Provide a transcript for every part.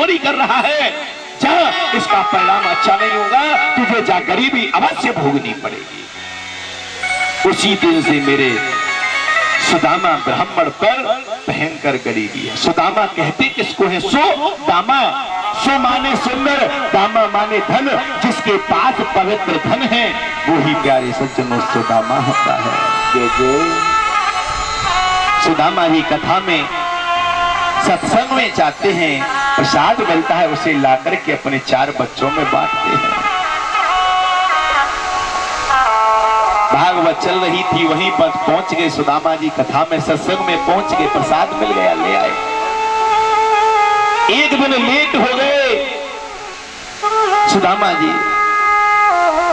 चोरी कर रहा है, जा, इसका परिणाम अच्छा नहीं होगा, तुझे जा गरीबी अवश्य भोगनी पड़ेगी। उसी दिन से मेरे सुदामा ब्राह्मण पर भयंकर गरीबी है। सुदामा कहते किसको है? सुदामा। सु माने सुंदर, दामा माने धन। जिसके पास पवित्र धन है वो ही प्यारे सज्जनों सुदामा होता है। जय जय। सुदामा ही कथा में सत्संग में जाते हैं, प्रसाद मिलता है, उसे लाकर के अपने 4 बच्चों में बांटते हैं। भागवत चल रही थी, वहीं पर पहुंच गए सुदामा जी, कथा में सत्संग में पहुंच गए, प्रसाद मिल गया, ले आए। एक दिन लेट हो गए सुदामा जी,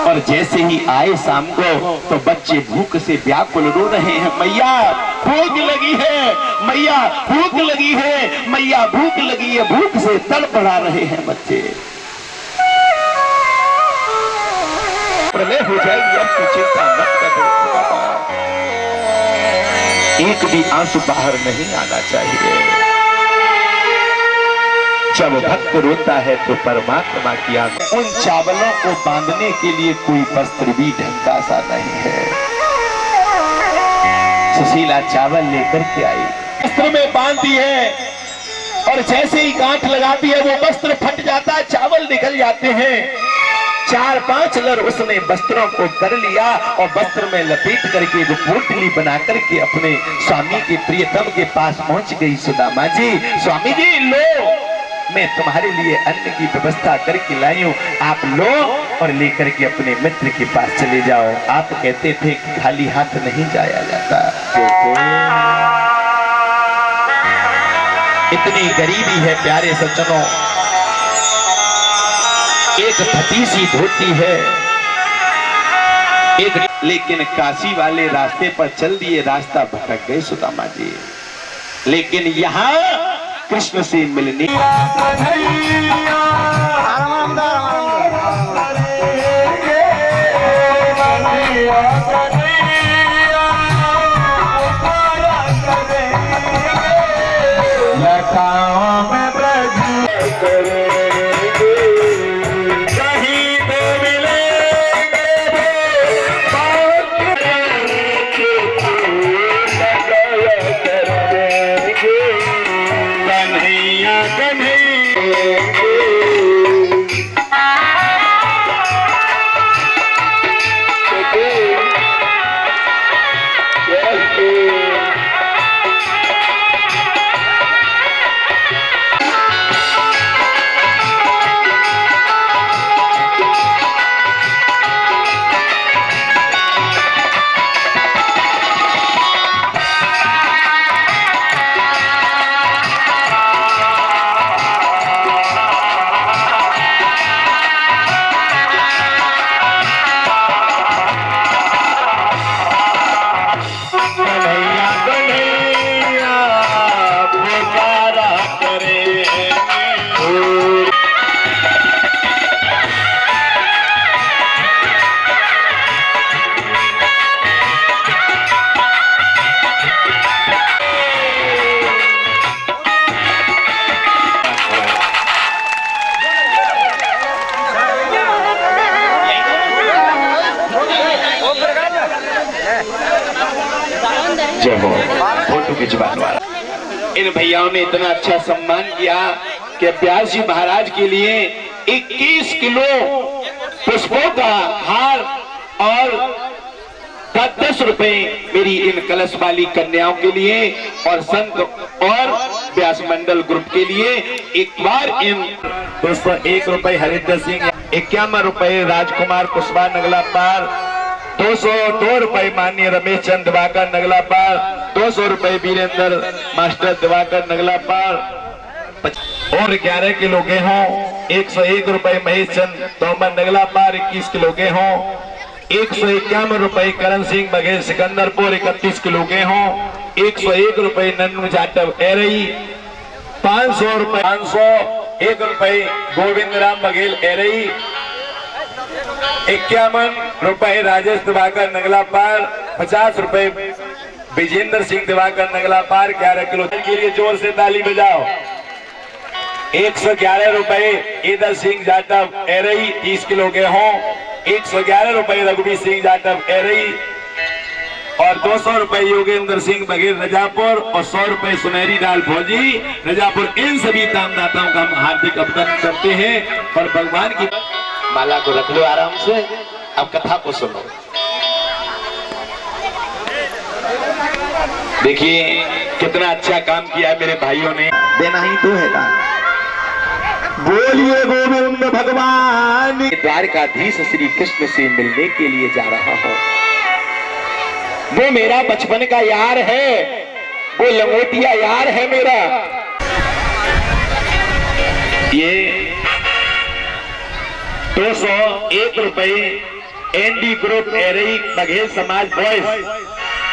और जैसे ही आए शाम को तो बच्चे भूख से व्याकुल रो रहे हैं, मैया भूख लगी है, मैया भूख लगी है, मैया भूख लगी है, भूख से तड़पड़ा रहे हैं बच्चे। प्रलय हो जाएगी, अब तू चिंता मत कर, एक भी आंसू बाहर नहीं आना चाहिए। जब भक्त रोता है तो परमात्मा की आंख। उन चावलों को बांधने के लिए कोई वस्त्र भी ढंगा सा नहीं है। सुशीला चावल लेकर के आई, वस्त्र में बांधती है, और जैसे ही गांठ लगाती है वो वस्त्र फट जाता है, चावल निकल जाते हैं। 4-5 लर उसने वस्त्रों को कर लिया और वस्त्र में लपेट करके वो पोटली बना करके अपने स्वामी के प्रियतम के पास पहुंच गई सुदामा जी। स्वामी जी लो, मैं तुम्हारे लिए अन्न की व्यवस्था करके लाई हूं, आप लो और लेकर के अपने मित्र के पास चले जाओ। आप कहते थे कि खाली हाथ नहीं जाया जाता। इतनी गरीबी है प्यारे सज्जनों, एक फटी सी धोती है, एक, लेकिन काशी वाले रास्ते पर चल दिए, रास्ता भटक गए सुदामा जी। लेकिन यहाँ कृष्ण से मिलने फोटो खिंचवाने वाला। इन भैयाओं ने इतना अच्छा सम्मान किया कि व्यास जी महाराज के लिए 21 किलो पुष्पों का हार और 10 रुपए मेरी इन कलश वाली कन्याओं के लिए और संत और व्यास मंडल ग्रुप के लिए एक बार इन 201 रुपए हरिंदर सिंह, 51 रुपए राजकुमार कुशवाहा नगला पार, 202 रुपए माननीय रमेश चंद दिवाकर नगला पार, 200 रुपए वीरेंद्र मास्टर दिवाकर नगला पार, और 11 किलो गेहूं, 101 रुपए महेश चंद तोमर नगला पार, 21 किलो गेहूं, 151 रुपए करण सिंह बघेल सिकंदरपुर, 31 किलो गेहूं, 101 रुपए नन्नू जाटव एरई, 500 रुपए 501 रुपए गोविंद राम बघेल एरई, 51 रुपए राजेश दिवाकर नगला पार, 50 रुपए विजेंद्र सिंह दिवाकर नगला पार, 11 किलो के लिए जोर से ताली बजाओ। 111 रुपए ईदर सिंह जाटव एरई 30 किलो गेहूं, 111 रुपए रघुवीर सिंह जाटव एरई और 200 रुपए योगेंद्र सिंह बघेल रजापुर और 100 रुपए सुनहरी लाल फौजी रजापुर। इन सभी दानदाताओं का हम हार्दिक अभिनंदन करते हैं और भगवान की माला को रख लो आराम से। अब कथा को सुनो। देखिए कितना अच्छा काम किया है मेरे भाइयों ने। देना ही तो है दान। बोलिए गोविंद भगवान। द्वारकाधीश श्री कृष्ण से मिलने के लिए जा रहा हूं। वो मेरा बचपन का यार है, वो लंगोटिया यार है मेरा। ये 201 रुपए एनडी ग्रुप एरई बघेल समाज बॉयज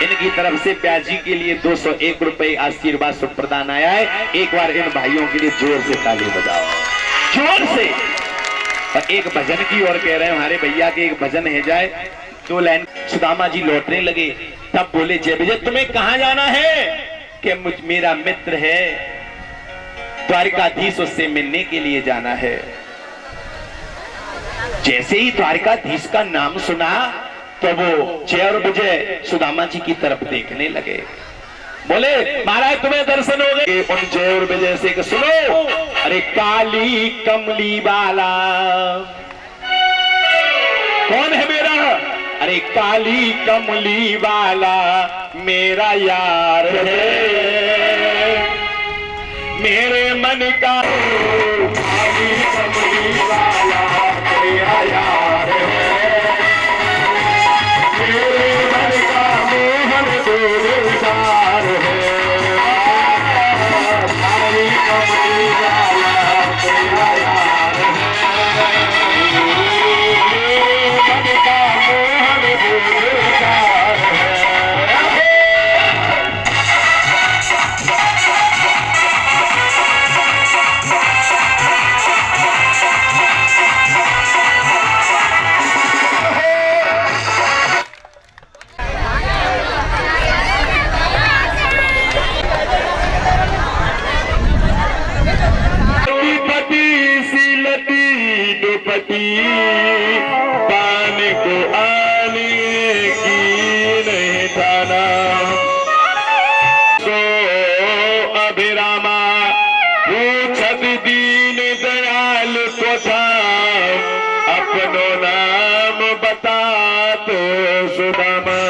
इनकी तरफ से प्याजी के लिए 201 रुपए आशीर्वाद सुख प्रदान आया है। एक बार इन भाइयों के लिए जोर से ताली बजाओ, जोर से। और एक भजन की ओर कह रहे हैं हमारे भैया के, एक भजन है जाए 2 लाइन। सुदामा जी लौटने लगे, तब बोले जय विजय तुम्हें कहां जाना है? कि मेरा मित्र है द्वारकाधीश, उससे मिलने के लिए जाना है। जैसे ही द्वारकाधीश का नाम सुना तो वो जय और विजय सुदामा जी की तरफ देखने लगे। बोले महाराज तुम्हें दर्शन हो गए। उन जय और विजय से कि सुनो, अरे काली कमली वाला कौन है मेरा? अरे काली कमली वाला मेरा यार है, मेरे मन का काली कमली वाला मेरा यार है, मेरे मन का मोहन दिलदार है, काली कमली वाला मेरा यार है, मेरे मन का मोहन दिलदार है। पान को आने की नहीं थाना सो अभिरामा पूछत दीन दयाल को था अपनो नाम बता तो सुदामा।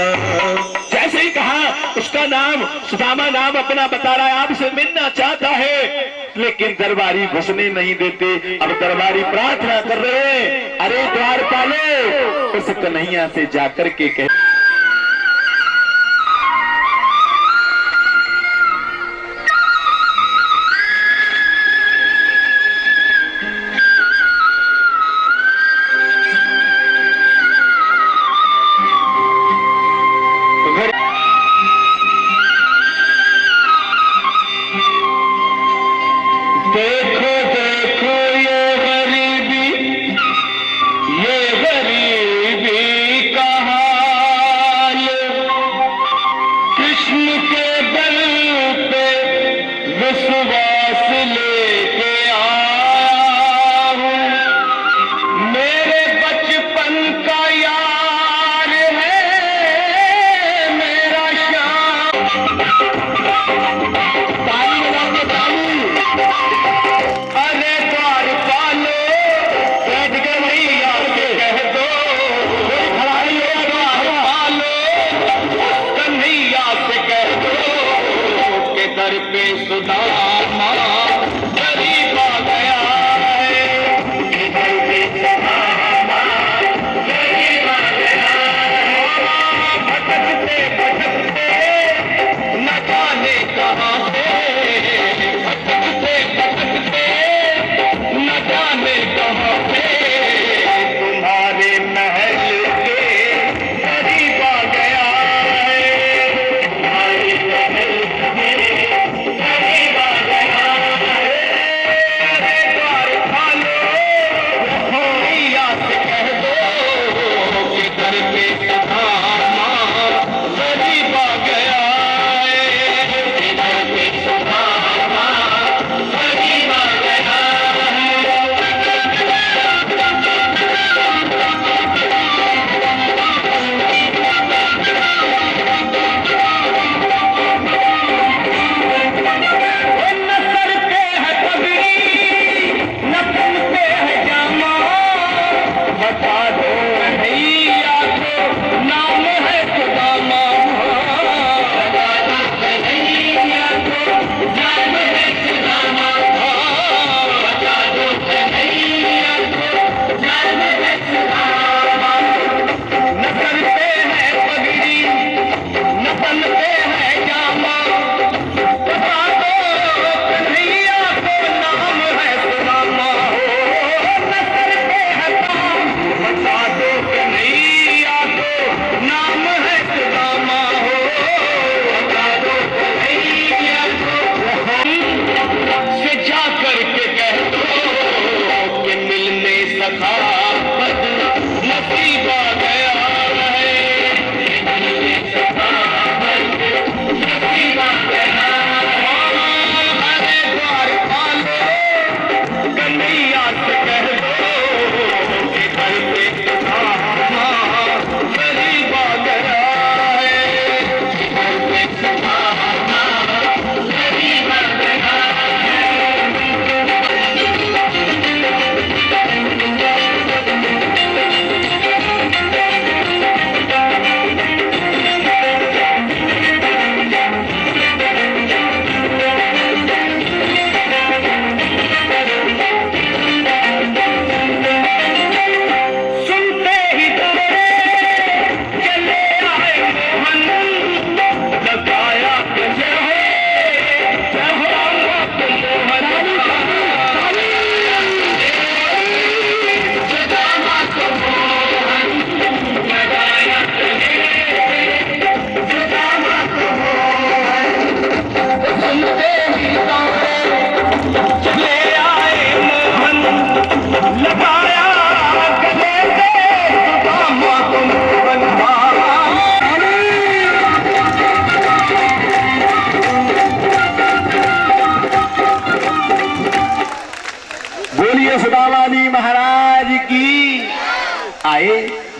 जैसे ही कहा उसका नाम सुदामा नाम अपना बता रहा है, आपसे मिलना चाहता है, लेकिन दरबारी घुसने नहीं देते। अब दरबारी प्रार्थना कर रहे हैं, अरे द्वारपालो उस कन्हैया से जाकर के कह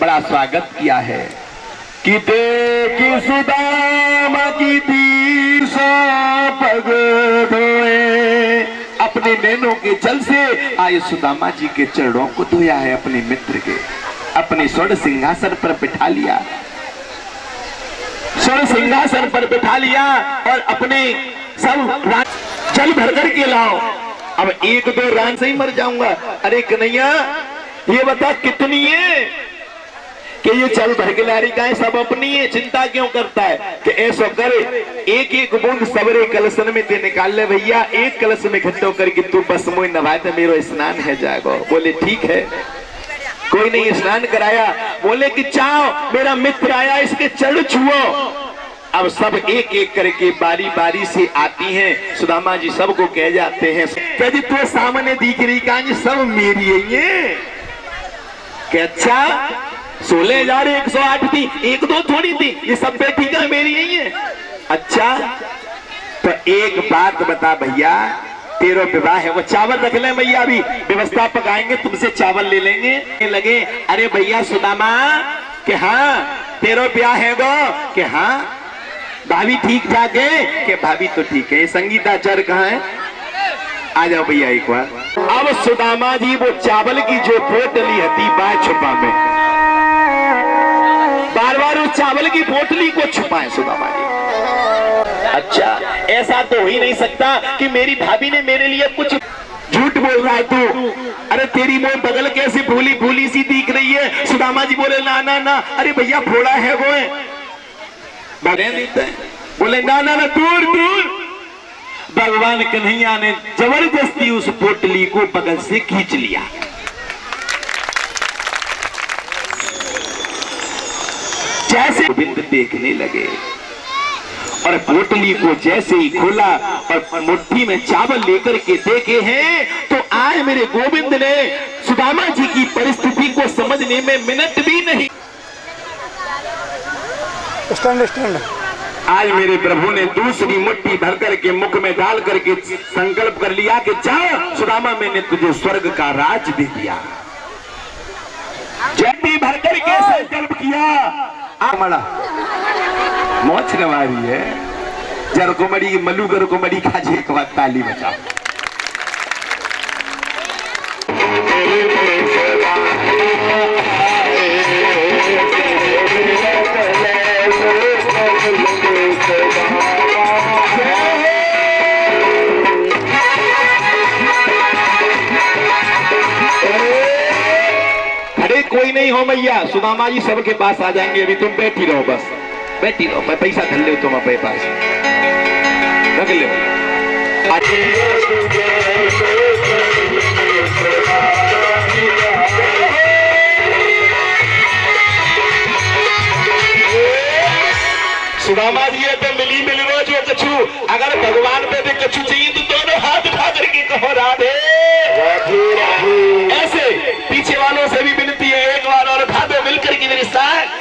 बड़ा स्वागत किया है कि देखी सुदामा की तीस पग धोए, अपने नैनों के जल से आए सुदामा जी के चरणों को धोया है अपने मित्र के, अपने स्वर्ण सिंहासन पर बिठा लिया, स्वर्ण सिंहासन पर बिठा लिया और अपने सब जल भर कर के लाओ। अब एक दो रान से ही मर जाऊंगा। अरे कन्हैया ये बता कितनी है कि ये जल भर के ला रही का है, सब अपनी है, चिंता क्यों करता है कि ऐसा कर एक एक बूंद सबरे कलशन में ते निकाल ले भैया, एक कलश में इकट्ठो करके तू बस मुझे नवाए तो मेरो स्नान है जाएगा। बोले ठीक है, कोई नहीं स्नान कराया। बोले कि चाओ मेरा मित्र आया इसके चरण छुओ। अब सब एक एक करके बारी बारी से आती हैं। सुदामा जी सबको कह जाते हैं क्या जी तू सामने दिख रही कहा सब मेरी है क्या? अच्छा 16,108 थी, एक दो थोड़ी थी, ये सब बेटी का मेरी ही है। अच्छा तो एक बात बता भैया, तेरा विवाह है वो चावल रख ले भैया, अभी व्यवस्था पकाएंगे तुमसे चावल ले लेंगे। लगे अरे भैया सुदामा कि हाँ तेरा ब्याह है गो कि हाँ, भाभी ठीक ठाक है कि भाभी तो ठीक है। संगीताचार्य कहाँ है? आ जाओ भैया एक बार। अब सुदामा जी वो चावल की जो पोटली हती बाय छुपा में, बार बार उस चावल की पोटली को छुपाए सुदामा जी। अच्छा ऐसा तो हो ही नहीं सकता कि मेरी भाभी ने मेरे लिए कुछ झूठ बोल रहा है तू। अरे तेरी मोह बगल कैसे भूली भूली सी दिख रही है। सुदामा जी बोले ना ना ना, अरे भैया फोड़ा है वो है। बोले ना ना ना दूर दूर। भगवान कन्हैया ने जबरदस्ती उस पोटली को बगल से खींच लिया। जैसे गोविंद देखने लगे और पोटली को जैसे ही खोला और मुट्ठी में चावल लेकर के देखे हैं तो आज मेरे गोविंद ने सुदामा जी की परिस्थिति को समझने में मिनट भी नहीं। स्टैंड आज मेरे प्रभु ने दूसरी मुट्ठी भर करके मुख में डाल करके संकल्प कर लिया कि जा सुदामा मैंने तुझे स्वर्ग का राज दे दिया। जल्दी भर करके संकल्प किया। मड़ा मौज नवारी है जर कुमड़ी मलू गर कुमड़ी खाजे एक बात ताली बजा। अरे कोई नहीं हो मैया, सुदामा जी सबके पास आ जाएंगे, अभी तुम बैठी रहो, बस बैठी रहो। मैं पैसा धर ले तुम अपने पास रख ले। सुदामा जी तो मिली मिलनो जो कछु, अगर भगवान पे भी कछु चाहिए तो दोनों हाथ उठा करके कहो राधे। ऐसे पीछे वालों से भी विनती है एक बार और उठा दो मिलकर की मेरी साथ।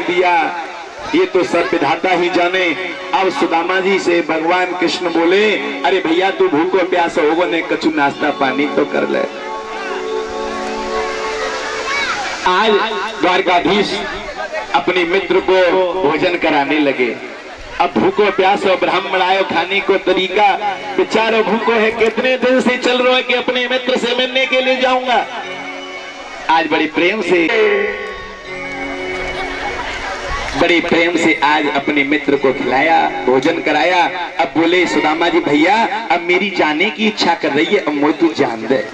दिया, ये तो सब विधाता ही जाने। अब सुदामा जी से भगवान कृष्ण बोले, अरे भैया तू भूखो प्यास होगो ने कछु नाश्ता पानी तो कर ले। आज द्वारकाधीश अपने मित्र को भोजन कराने लगे। अब भूखो प्यास और ब्राह्मण आयो खाने को तरीका, बेचारो भूखो है, कितने दिन से चल रहा है कि अपने मित्र से मिलने के लिए जाऊंगा। आज बड़े प्रेम से आज अपने मित्र को खिलाया, भोजन कराया। अब बोले सुदामा जी भैया अब मेरी जाने की इच्छा कर रही है, अब मुझे तू जान दे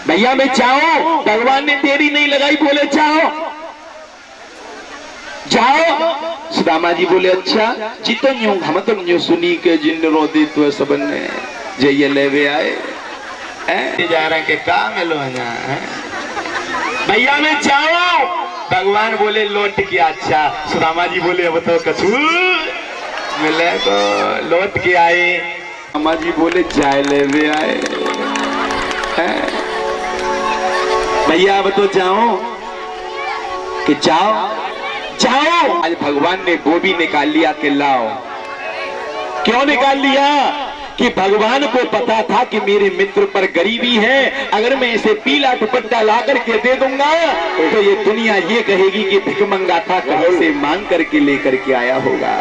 भैया, मैं चाहो। भगवान ने देरी नहीं लगाई, बोले चाहो जाओ। सुदामा जी बोले अच्छा जी, तो यूं हम तो यूं सुनी के जिन रोदी तो सबन ने जइए लेवे आए जा रहे के काम है लो भैया मैं चाहो। भगवान बोले लौट के अच्छा। सुदामा जी बोले अब तो कछु मिले तो लौट के आए। सुदामा जी बोले जाए लेवे आए भैया अब तो जाओ कि जाओ जाओ। आज भगवान ने वो भी निकाल लिया कि लाओ। क्यों निकाल लिया? कि भगवान को पता था कि मेरे मित्र पर गरीबी है, अगर मैं इसे पीला दुपट्टा ला करके दे दूंगा तो ये दुनिया ये कहेगी कि भिखमंगा था, कहीं से मांग करके लेकर के आया होगा।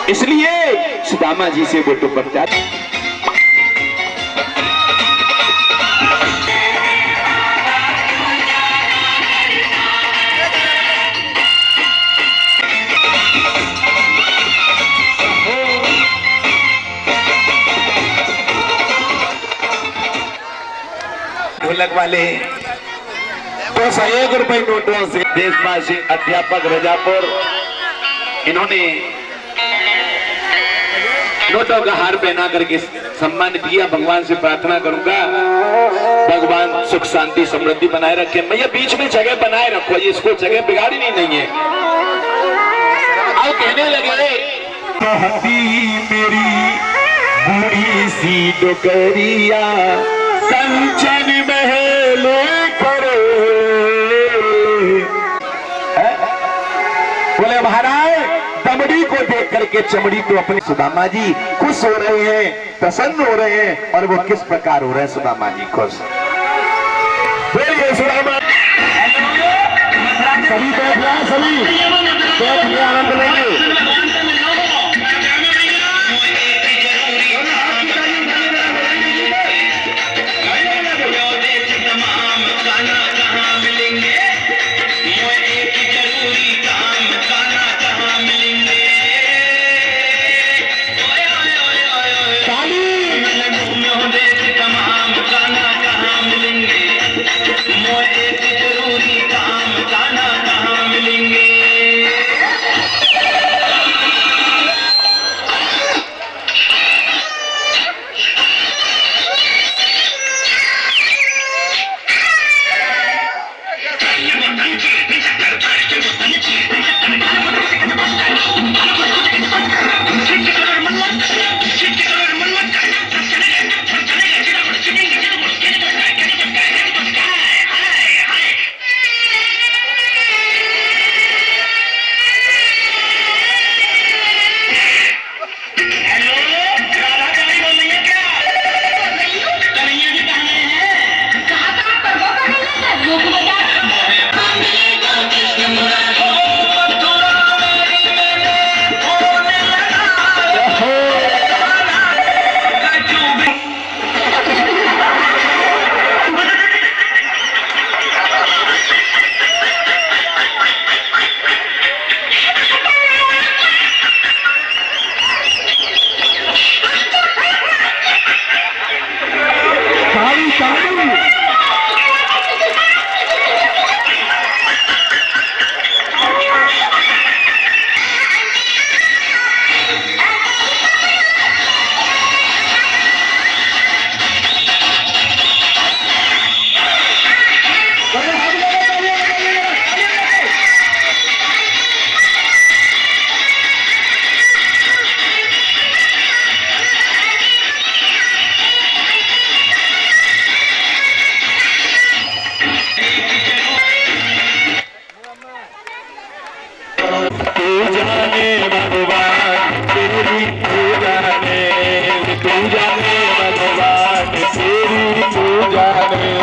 इसलिए सुदामा जी से वो दुपट्टा ढोलक वाले तो 1 रुपए नोटों से देशवासी अध्यापक रजापुर इन्होंने नोटों का हार पहना करके सम्मानित किया। भगवान से प्रार्थना करूंगा भगवान सुख शांति समृद्धि बनाए रखे। भैया बीच में जगह बनाए रखो, इसको जगह बिगाड़ी नहीं है। अब कहने लगे मेरी बूढ़ी सी डोकरिया कंचन महल करे। बोले महाराज दमड़ी को देख करके चमड़ी तो अपने सुदामा जी खुश हो रहे हैं, प्रसन्न हो रहे हैं। और वो किस प्रकार हो रहे हैं सुदामा जी खुश? बोलिए सुदामा। सभी बैठ लिया आनंद लेंगे। जरूरी काम जाना कहाँ मिलेंगे। तू जाने भगवान तेरी तू जाने भगवान तेरी तू जाने।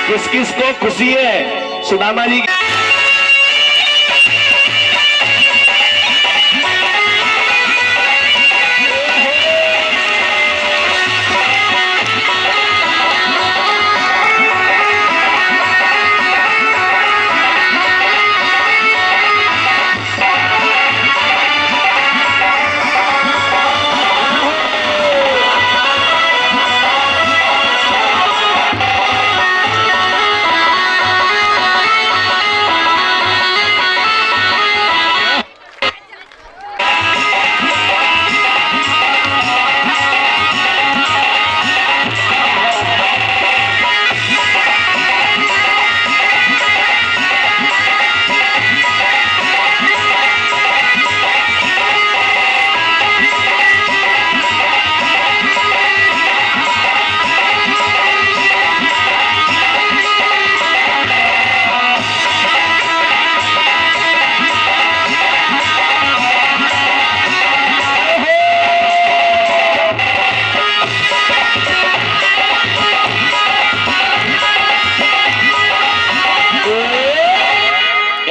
किस किस को खुशी है सुदामा जी की?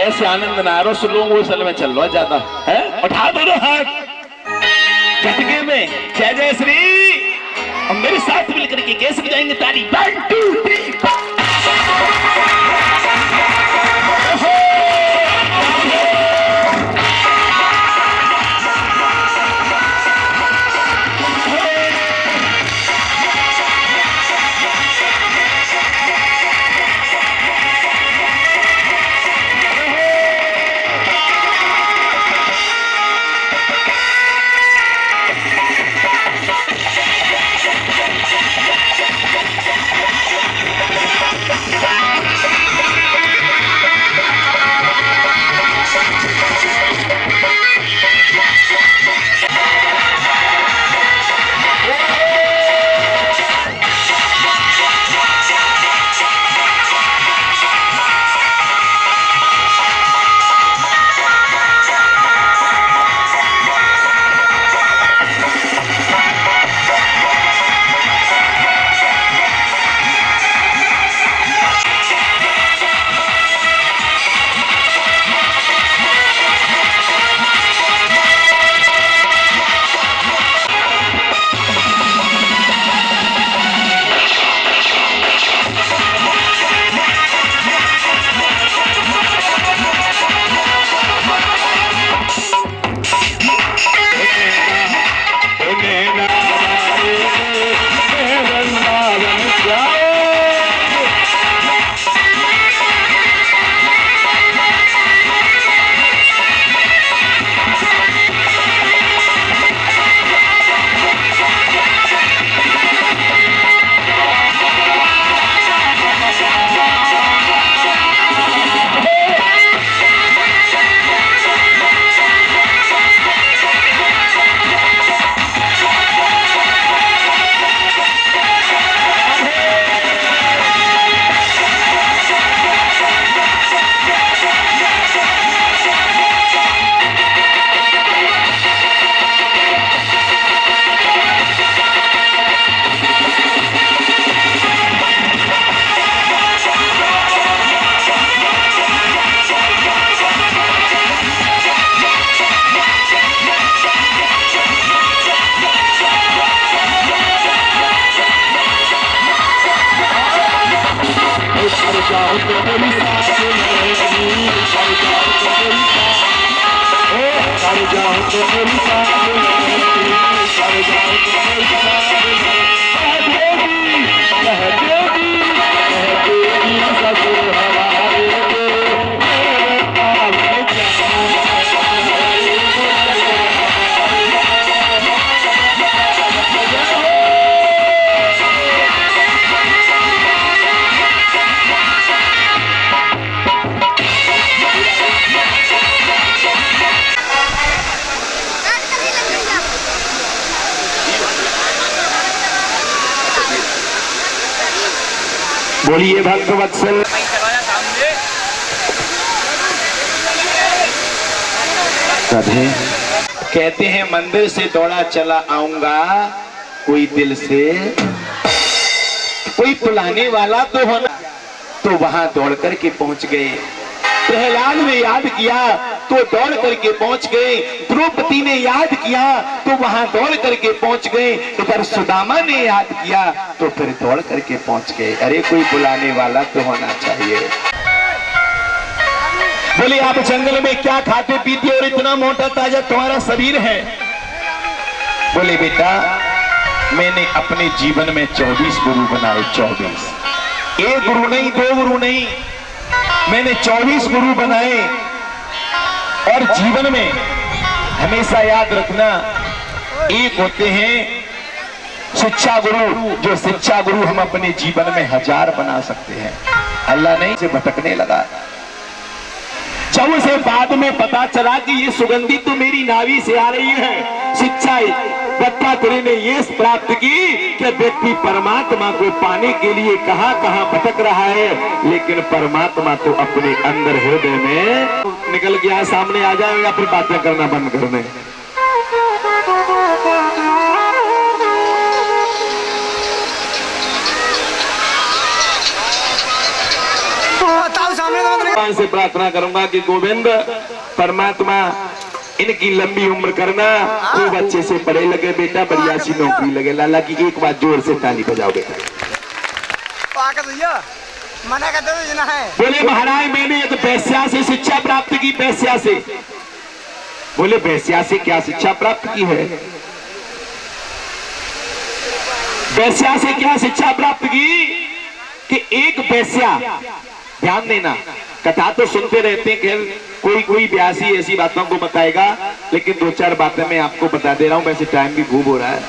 ऐसे आनंद नारो सुनो वो सल में चल लो ज्यादा है। उठा दो ना हाथ झटके में जय जय श्री और मेरे साथ मिलकर के कैसे बजाएंगे ताली 1 2 3 बोलिए भक्त वत्सल। कभी कहते हैं मंदिर से दौड़ा चला आऊंगा, कोई दिल से कोई बुलाने वाला तो होना, तो वहां दौड़ करके पहुंच गए। प्रहलाद ने याद किया तो दौड़ करके पहुंच गए, द्रौपदी ने याद किया तो वहां दौड़ करके पहुंच गए, इधर सुदामा ने याद किया तो फिर दौड़ करके पहुंच गए। अरे कोई बुलाने वाला तो होना चाहिए। बोले आप जंगल में क्या खाते पीते और इतना मोटा ताजा तुम्हारा शरीर है? बोले बेटा मैंने अपने जीवन में 24 गुरु बनाए, 24, एक गुरु नहीं, दो गुरु नहीं, मैंने 24 गुरु बनाए। और जीवन में हमेशा याद रखना, एक होते हैं शिक्षा गुरु, जो शिक्षा गुरु हम अपने जीवन में 1000 बना सकते हैं। अल्लाह नहीं से भटकने लगा, जब उसे बाद में पता चला कि ये सुगंधी तो मेरी नाभि से आ रही है, शिक्षा दत्तात्रेय ने ये प्राप्त की कि व्यक्ति परमात्मा को पाने के लिए कहां कहां भटक रहा है, लेकिन परमात्मा तो अपने अंदर हृदय में निकल गया। सामने आ जाए या फिर बातें करना बंद करने। भगवान से प्रार्थना करूंगा कि गोविंद परमात्मा इनकी लंबी उम्र करना, खूब अच्छे से पढ़े लगे बेटा, बढ़िया सी नौकरी लगे। लाला की एक बार जोर से ताली बजाओ बेटा। बोले महाराज मैंने एक वेश्या से शिक्षा प्राप्त की, वेश्या से। बोले वेश्या से क्या शिक्षा प्राप्त की है? वेश्या से क्या शिक्षा प्राप्त की कि एक वेश्या, ध्यान देना कथा तो सुनते रहते हैं, कोई व्यासी ऐसी बातों को बताएगा, लेकिन 2-4 बातें मैं आपको बता दे रहा हूं, वैसे टाइम भी खूब हो रहा है।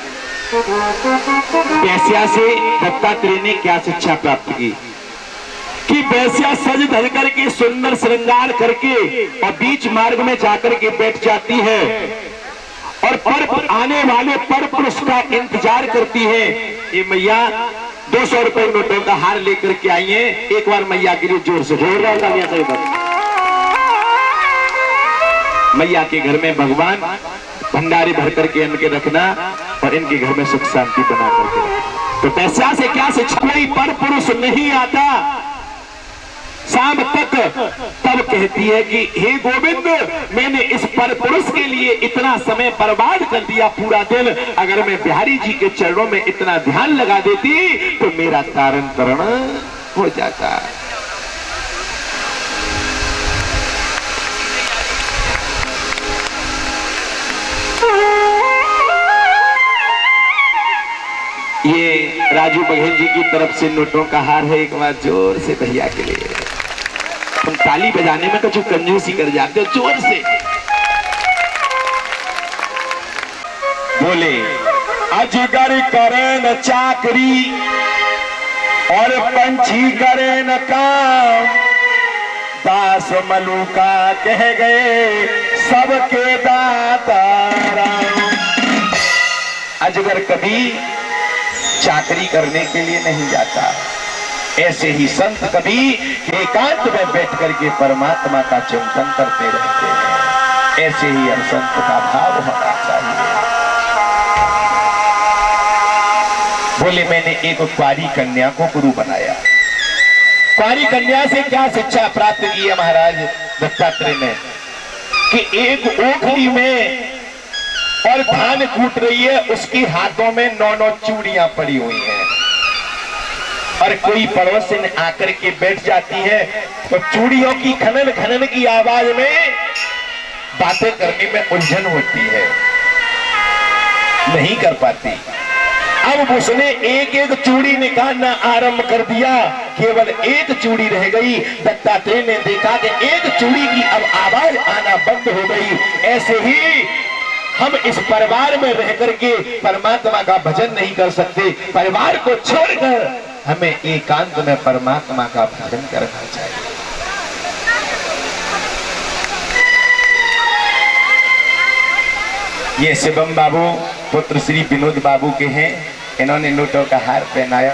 वेश्या से दत्तात्रेय ने क्या शिक्षा प्राप्त की कि वेश्या सज धज करके सुंदर श्रृंगार करके और बीच मार्ग में जाकर के बैठ जाती है और पर आने वाले पर पुरुष का इंतजार करती है। ये मैया 200 रुपए नोटों का हार लेकर के आई है, एक बार मैया के लिए जोर से जोर रहा था। मैया के घर में भगवान भंडारे भर करके अन्न के रखना और इनके घर में सुख शांति बना करके। तो पैसा से क्या शिक्षा? कोई पर पुरुष नहीं आता शाम तक, तब कहती है कि हे गोविंद मैंने इस पर पुरुष के लिए इतना समय बर्बाद कर दिया, पूरा दिन। अगर मैं बिहारी जी के चरणों में इतना ध्यान लगा देती तो मेरा तारण तरण हो जाता। ये राजू बघेल जी की तरफ से नोटों का हार है, एक बार जोर से भैया के लिए। तुम ताली बजाने में कुछ कंजूसी कर जाते हो, जोर से बोले। अजगर करे न चाकरी और पंछी करे न काम, दास मलूका कह गए सबके दाता राम। अजगर कभी चाकरी करने के लिए नहीं जाता, ऐसे ही संत कभी एकांत में बैठ करके परमात्मा का चिंतन करते रहते हैं। ऐसे ही हर संत का भाव होना चाहिए। बोले मैंने एक कुंवारी कन्या को गुरु बनाया। कुंवारी कन्या से क्या शिक्षा प्राप्त की है महाराज दत्तात्रेय ने कि एक ओखली में और धान कूट रही है, उसके हाथों में 9 चूड़ियां पड़ी हुई हैं और कोई पड़ोसन आकर के बैठ जाती है तो चूड़ियों की खनन खनन की आवाज में बातें करने में उलझन होती है, नहीं कर पाती। अब उसने एक एक चूड़ी निकालना आरंभ कर दिया, केवल एक चूड़ी रह गई। दत्तात्रेय ने देखा कि एक चूड़ी की अब आवाज आना बंद हो गई। ऐसे ही हम इस परिवार में रह करके परमात्मा का भजन नहीं कर सकते। परिवार को छोड़कर हमें एकांत में परमात्मा का भजन करना चाहिए। ये शिवम बाबू पुत्र श्री विनोद बाबू के हैं, इन्होंने नोटों का हार पहनाया,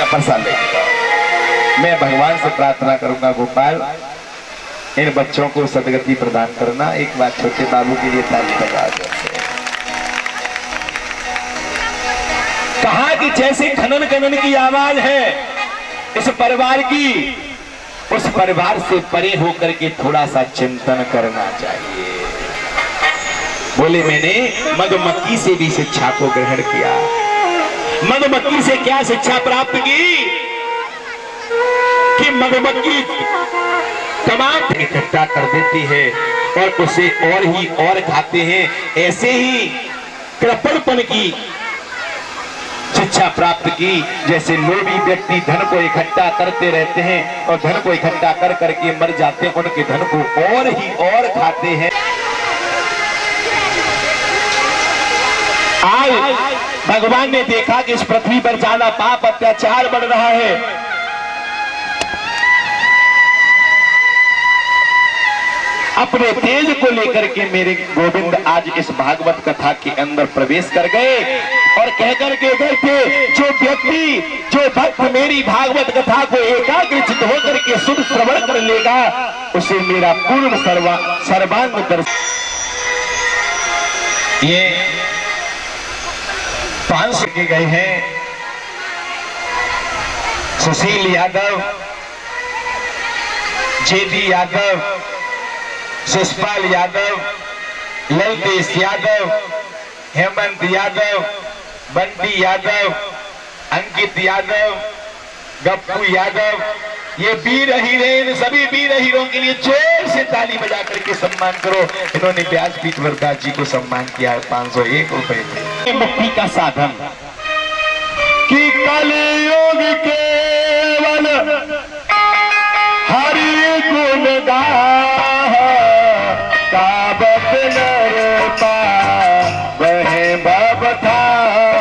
प्रसाद लेके मैं भगवान से प्रार्थना करूंगा गोपाल, इन बच्चों को सदगति प्रदान करना। एक बार छोटे बाबू के लिए ताली बजा दो। कहा कि जैसे खनन खनन की आवाज है इस परिवार की, उस परिवार से परे होकर के थोड़ा सा चिंतन करना चाहिए। बोले मैंने मधुमक्खी से भी शिक्षा को ग्रहण किया। मधुमक्खी से क्या शिक्षा प्राप्त की कि मधुमक्खी तमाम इकट्ठा कर देती है और उसे और खाते हैं। ऐसे ही कृपणपन की शिक्षा प्राप्त की, जैसे लोभी व्यक्ति धन को इकट्ठा करते रहते हैं और धन को इकट्ठा कर करके मर जाते हैं, उनके धन को और खाते हैं। आज भगवान ने देखा कि इस पृथ्वी पर ज्यादा पाप अत्याचार बढ़ रहा है। अपने तेज को लेकर के मेरे गोविंद आज इस भागवत कथा के अंदर प्रवेश कर गए और कहकर के गए थे, जो व्यक्ति जो भक्त मेरी भागवत कथा को एकाग्रचित होकर के शुद्ध श्रवण कर लेगा उसे मेरा पूर्ण सर्वांग दर्शन। ये 500 के गए हैं सुशील यादव, जेडी यादव, शिषपाल यादव, ललतेश यादव, हेमंत यादव, बंटी यादव, अंकित यादव, गप्पू यादव, ये वीर हीरे, इन सभी वीर हीरों के लिए जोर से ताली बजा करके सम्मान करो। इन्होंने व्यासपीठ वरदास जी को सम्मान किया है 501 रुपए। मुक्ति का साधन कि कलयुग केवल हरि गुण गाहा, काबत नर पावहि भव थाहा।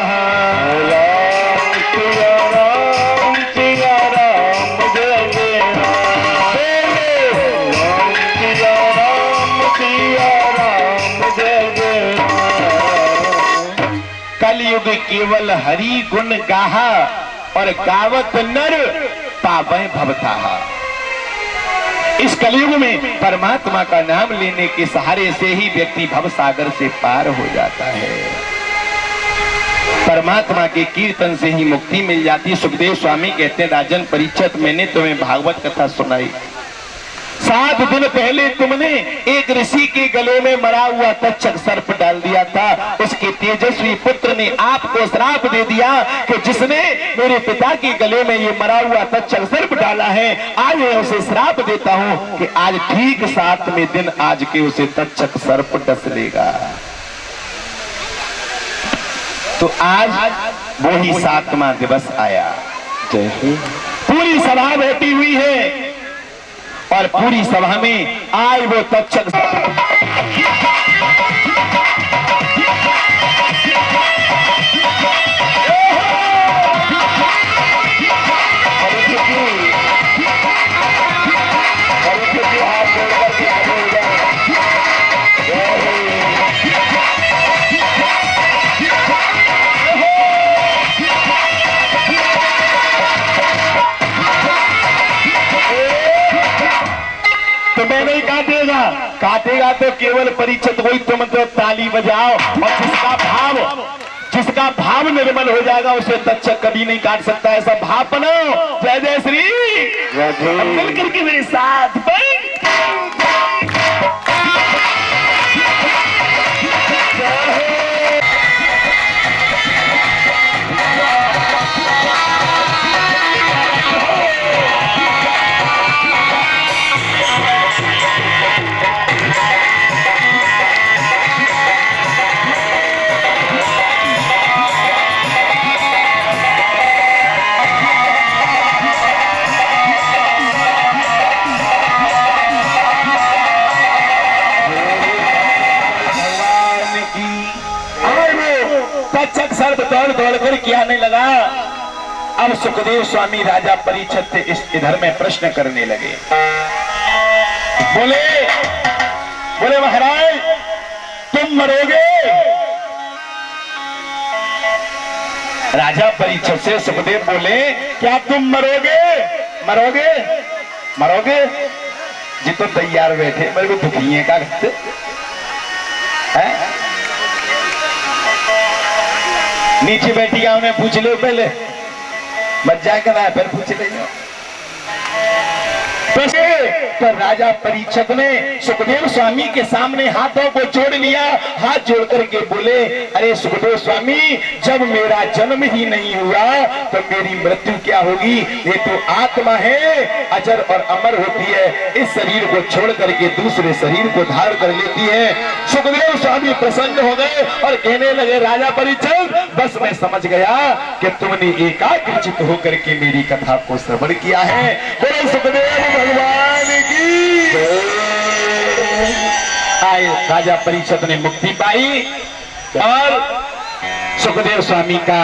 राम सिया राम सिया राम जय जय राम, राम सिया राम जय जय राम। कलयुग केवल हरि गुण गाहा और गावत नर पावहि भव थाहा। इस कलयुग में परमात्मा का नाम लेने के सहारे से ही व्यक्ति भव सागर से पार हो जाता है। परमात्मा के कीर्तन से ही मुक्ति मिल जाती। सुखदेव स्वामी कहते हैं, राजन परीक्षित, मैंने तुम्हें भागवत कथा सुनाई। 7 दिन पहले तुमने एक ऋषि के गले में मरा हुआ तक्षक सर्प डाल दिया था। उसके तेजस्वी पुत्र ने आपको श्राप दे दिया कि जिसने मेरे पिता के गले में ये मरा हुआ तक्षक सर्प डाला है, आज मैं उसे श्राप देता हूं कि आज ठीक 7वें दिन आज के उसे तक्षक सर्प डस लेगा। तो आज वही 7वां दिवस आया। पूरी सभा बैठी हुई है और पूरी सभा में आए वो तक्षक तुम्हें नहीं काटेगा तो केवल परीक्षित वही तुम तो ताली बजाओ, और जिसका भाव निर्मल हो जाएगा उसे तक्षक कभी नहीं काट सकता। ऐसा भाव बनाओ। जय जय श्री मिल करके मेरे साथ दौड़ कर क्या नहीं लगा। अब सुखदेव स्वामी राजा परीक्षित से इधर में प्रश्न करने लगे। बोले महाराज तुम मरोगे? राजा परीक्षित से सुखदेव बोले क्या तुम मरोगे? मरोगे मरोगे जी तो तैयार बैठे मेरे को दुखी है का है? नीचे बैठी गया उन्हें पूछ लो पहले मत जाए कर फिर पूछ लेंगे। तो राजा परीक्षित ने सुखदेव स्वामी के सामने हाथों को जोड़ लिया, हाथ जोड़ करके बोले अरे सुखदेव स्वामी जब मेरा जन्म ही नहीं हुआ तो मेरी मृत्यु क्या होगी? ये तो आत्मा है अजर और अमर होती है, इस शरीर को छोड़ करके दूसरे शरीर को धारण कर लेती है। सुखदेव स्वामी प्रसन्न हो गए और कहने लगे राजा परीक्षित बस मैं समझ गया कि तुमने एकाग्रचित होकर के मेरी कथा को श्रवण किया है। बोले सुखदेव भगवान की। आए राजा परीक्षित ने मुक्ति पाई और सुखदेव स्वामी का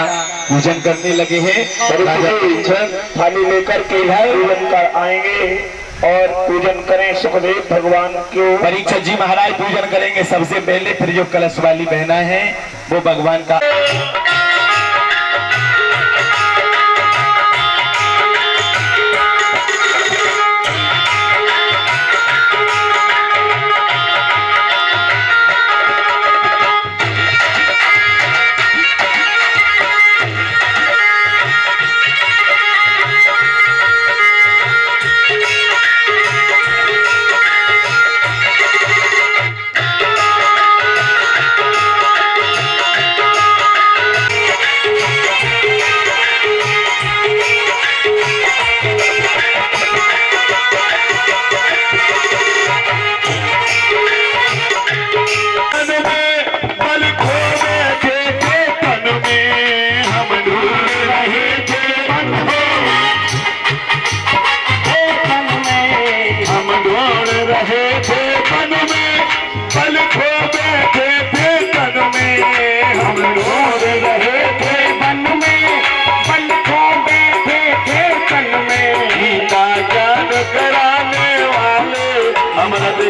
पूजन करने लगे हैं। राजा परीक्षित थाली लेकर के पूजन कर आएंगे और पूजन करें सुखदेव भगवान को। परीक्षित जी महाराज पूजन करेंगे सबसे पहले, फिर जो कलश वाली बहना है वो भगवान का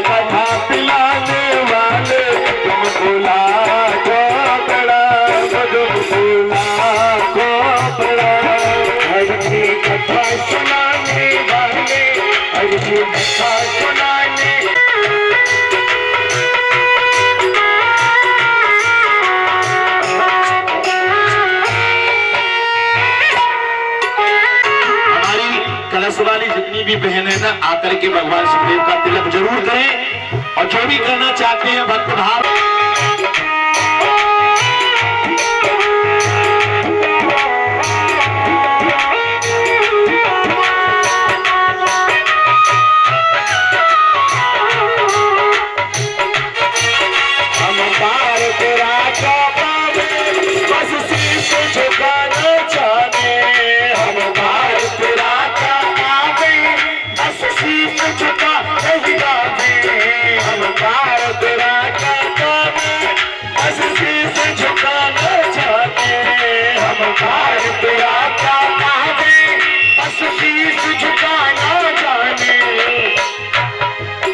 कथा पिलाने वाले तुमको लाखों प्रणाम, तुमको लाखों प्रणाम। हर की कथा सुनाने वाले, हर की कथा सुनाने कलश वाली जितनी भी बहन है ना आकर के भगवान सुखदेव का तिलक जरूर करें और जो भी करना चाहते हैं भक्त भाव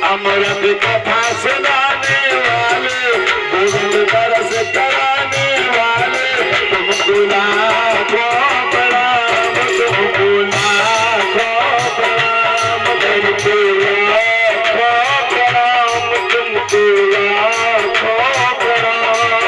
अमृत कथा सुनाने वाले, गोविंद तरस कराने वाले तुमको लाखों प्रणाम, तुमको लाखों प्रणाम, तुमको लाखों प्रणाम, तुमको लाखों प्रणाम।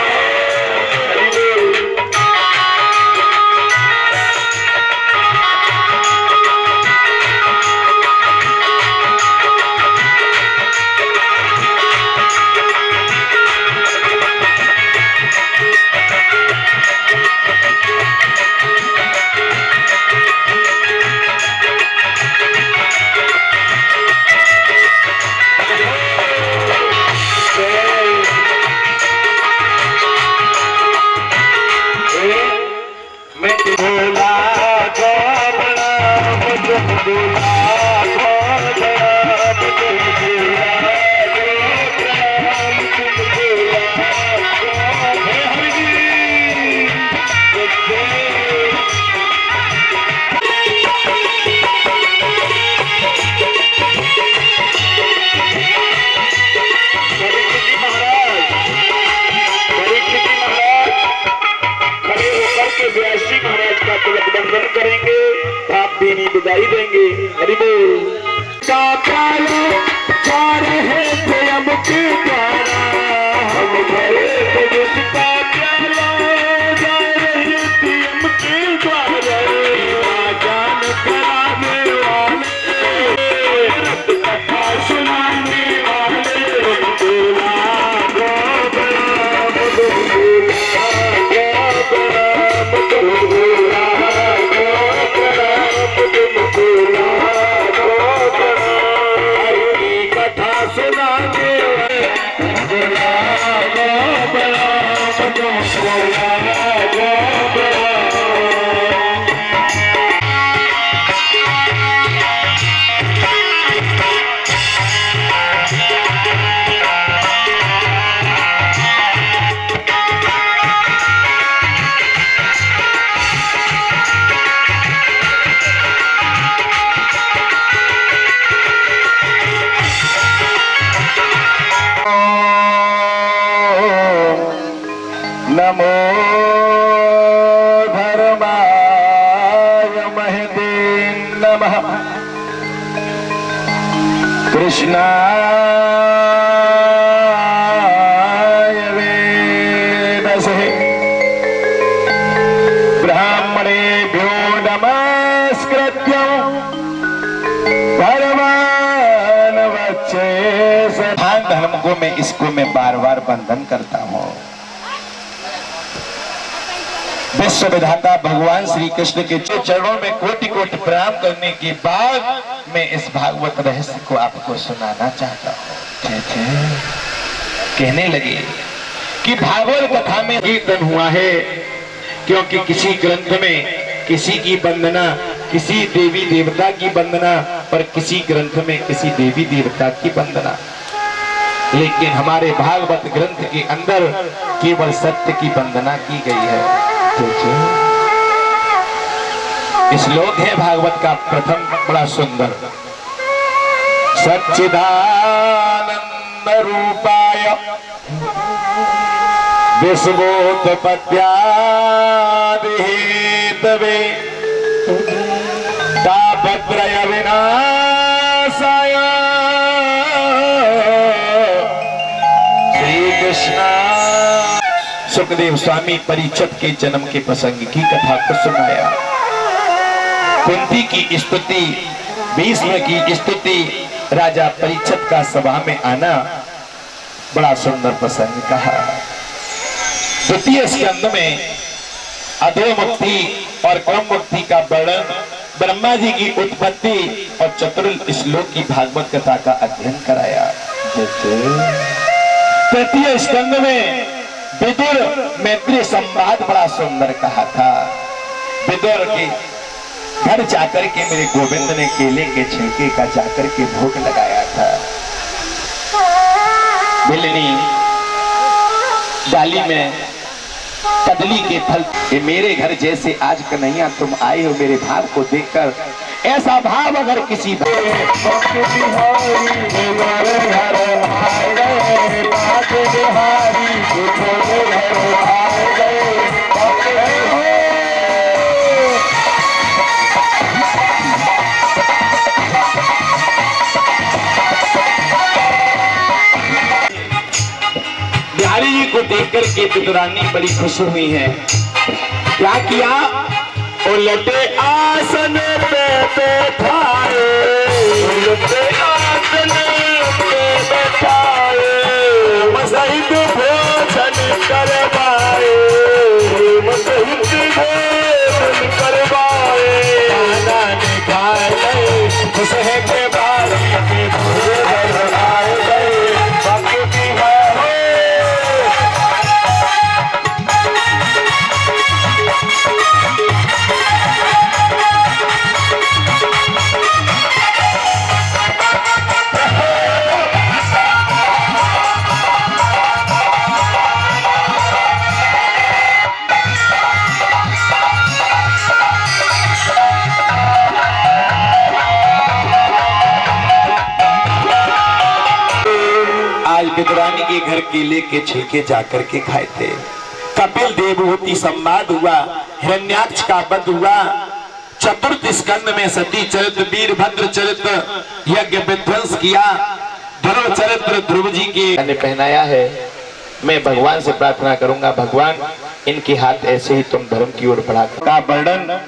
के द्वारा हम भरे तो जिसका प्याला जा रही थी हम के द्वारा जान कराने वाले कथा सुनाने वाले बोला नमो धर्माय महते नमः कृष्णाय वेदसे ब्राह्मणेभ्यो नमस्कृत्यं भगवान वच्चेस। धर्म को इसको मैं बार बार बंधन करता हूँ। विश्व विधाता भगवान श्री कृष्ण के चरणों में कोटि कोटि प्रणाम करने के बाद मैं इस भागवत रहस्य को आपको सुनाना चाहता हूँ। कहने लगे कि भागवत कथा में कीर्तन हुआ है, क्योंकि किसी ग्रंथ में किसी की वंदना, किसी देवी देवता की वंदना, पर किसी ग्रंथ में किसी देवी देवता की वंदना। लेकिन हमारे भागवत ग्रंथ के अंदर केवल सत्य की वंदना की गई है। श्लोक है भागवत का प्रथम बड़ा सुंदर। सच्चिदानंद रूपाय विश्वोत्पत्त्यादिहेतवे तापत्रय विनाशाय श्री कृष्ण। सुखदेव स्वामी परीक्षित के जन्म के प्रसंग की कथा को सुनाया। कुंती की स्तुति, भीष्म की स्तुति, राजा परीक्षित का सभा में आना, बड़ा सुंदर प्रसंग कहा। द्वितीय स्कंद में अधोमुक्ति और क्रम मुक्ति का वर्णन, ब्रह्मा जी की उत्पत्ति और चतुर्थ श्लोक की भागवत कथा का अध्ययन कराया। तृतीय स्कंद में विदुर मैत्री संवाद बड़ा सुंदर कहा था। विदुर के घर जाकर के मेरे गोविंद ने केले के छिलके का जाकर के भोग लगाया था। बिल्ली डाली में कदली के फल, ये मेरे घर जैसे आज कन्हैया तुम आए हो मेरे भाव को देखकर, ऐसा भाव अगर किसी बिहारी जी को देख करके विदुरानी बड़ी खुश हुई है। क्या किया? उलटे आसन पे बैठाए, उलटे आसन पे बैठाए, मसहित भोजन करवाए, मसहित भोजन करवाए, खाना निकाले खुश है के बारी में भोजन आए गए भक्ति है। विदुरानी के घर केले के छिलके जाकर के खाए थे। कपिल देवहूति संवाद हुआ, हिरण्याक्ष का वध हुआ। चतुर्थ स्कंद में सती चरित्र, वीरभद्र चरित्र, यज्ञ विध्वंस किया। ध्रुव चरित्र ध्रुव जी के ने पहनाया है। मैं भगवान से प्रार्थना करूंगा, भगवान इनके हाथ ऐसे ही तुम धर्म की ओर बढ़ा का वर्णन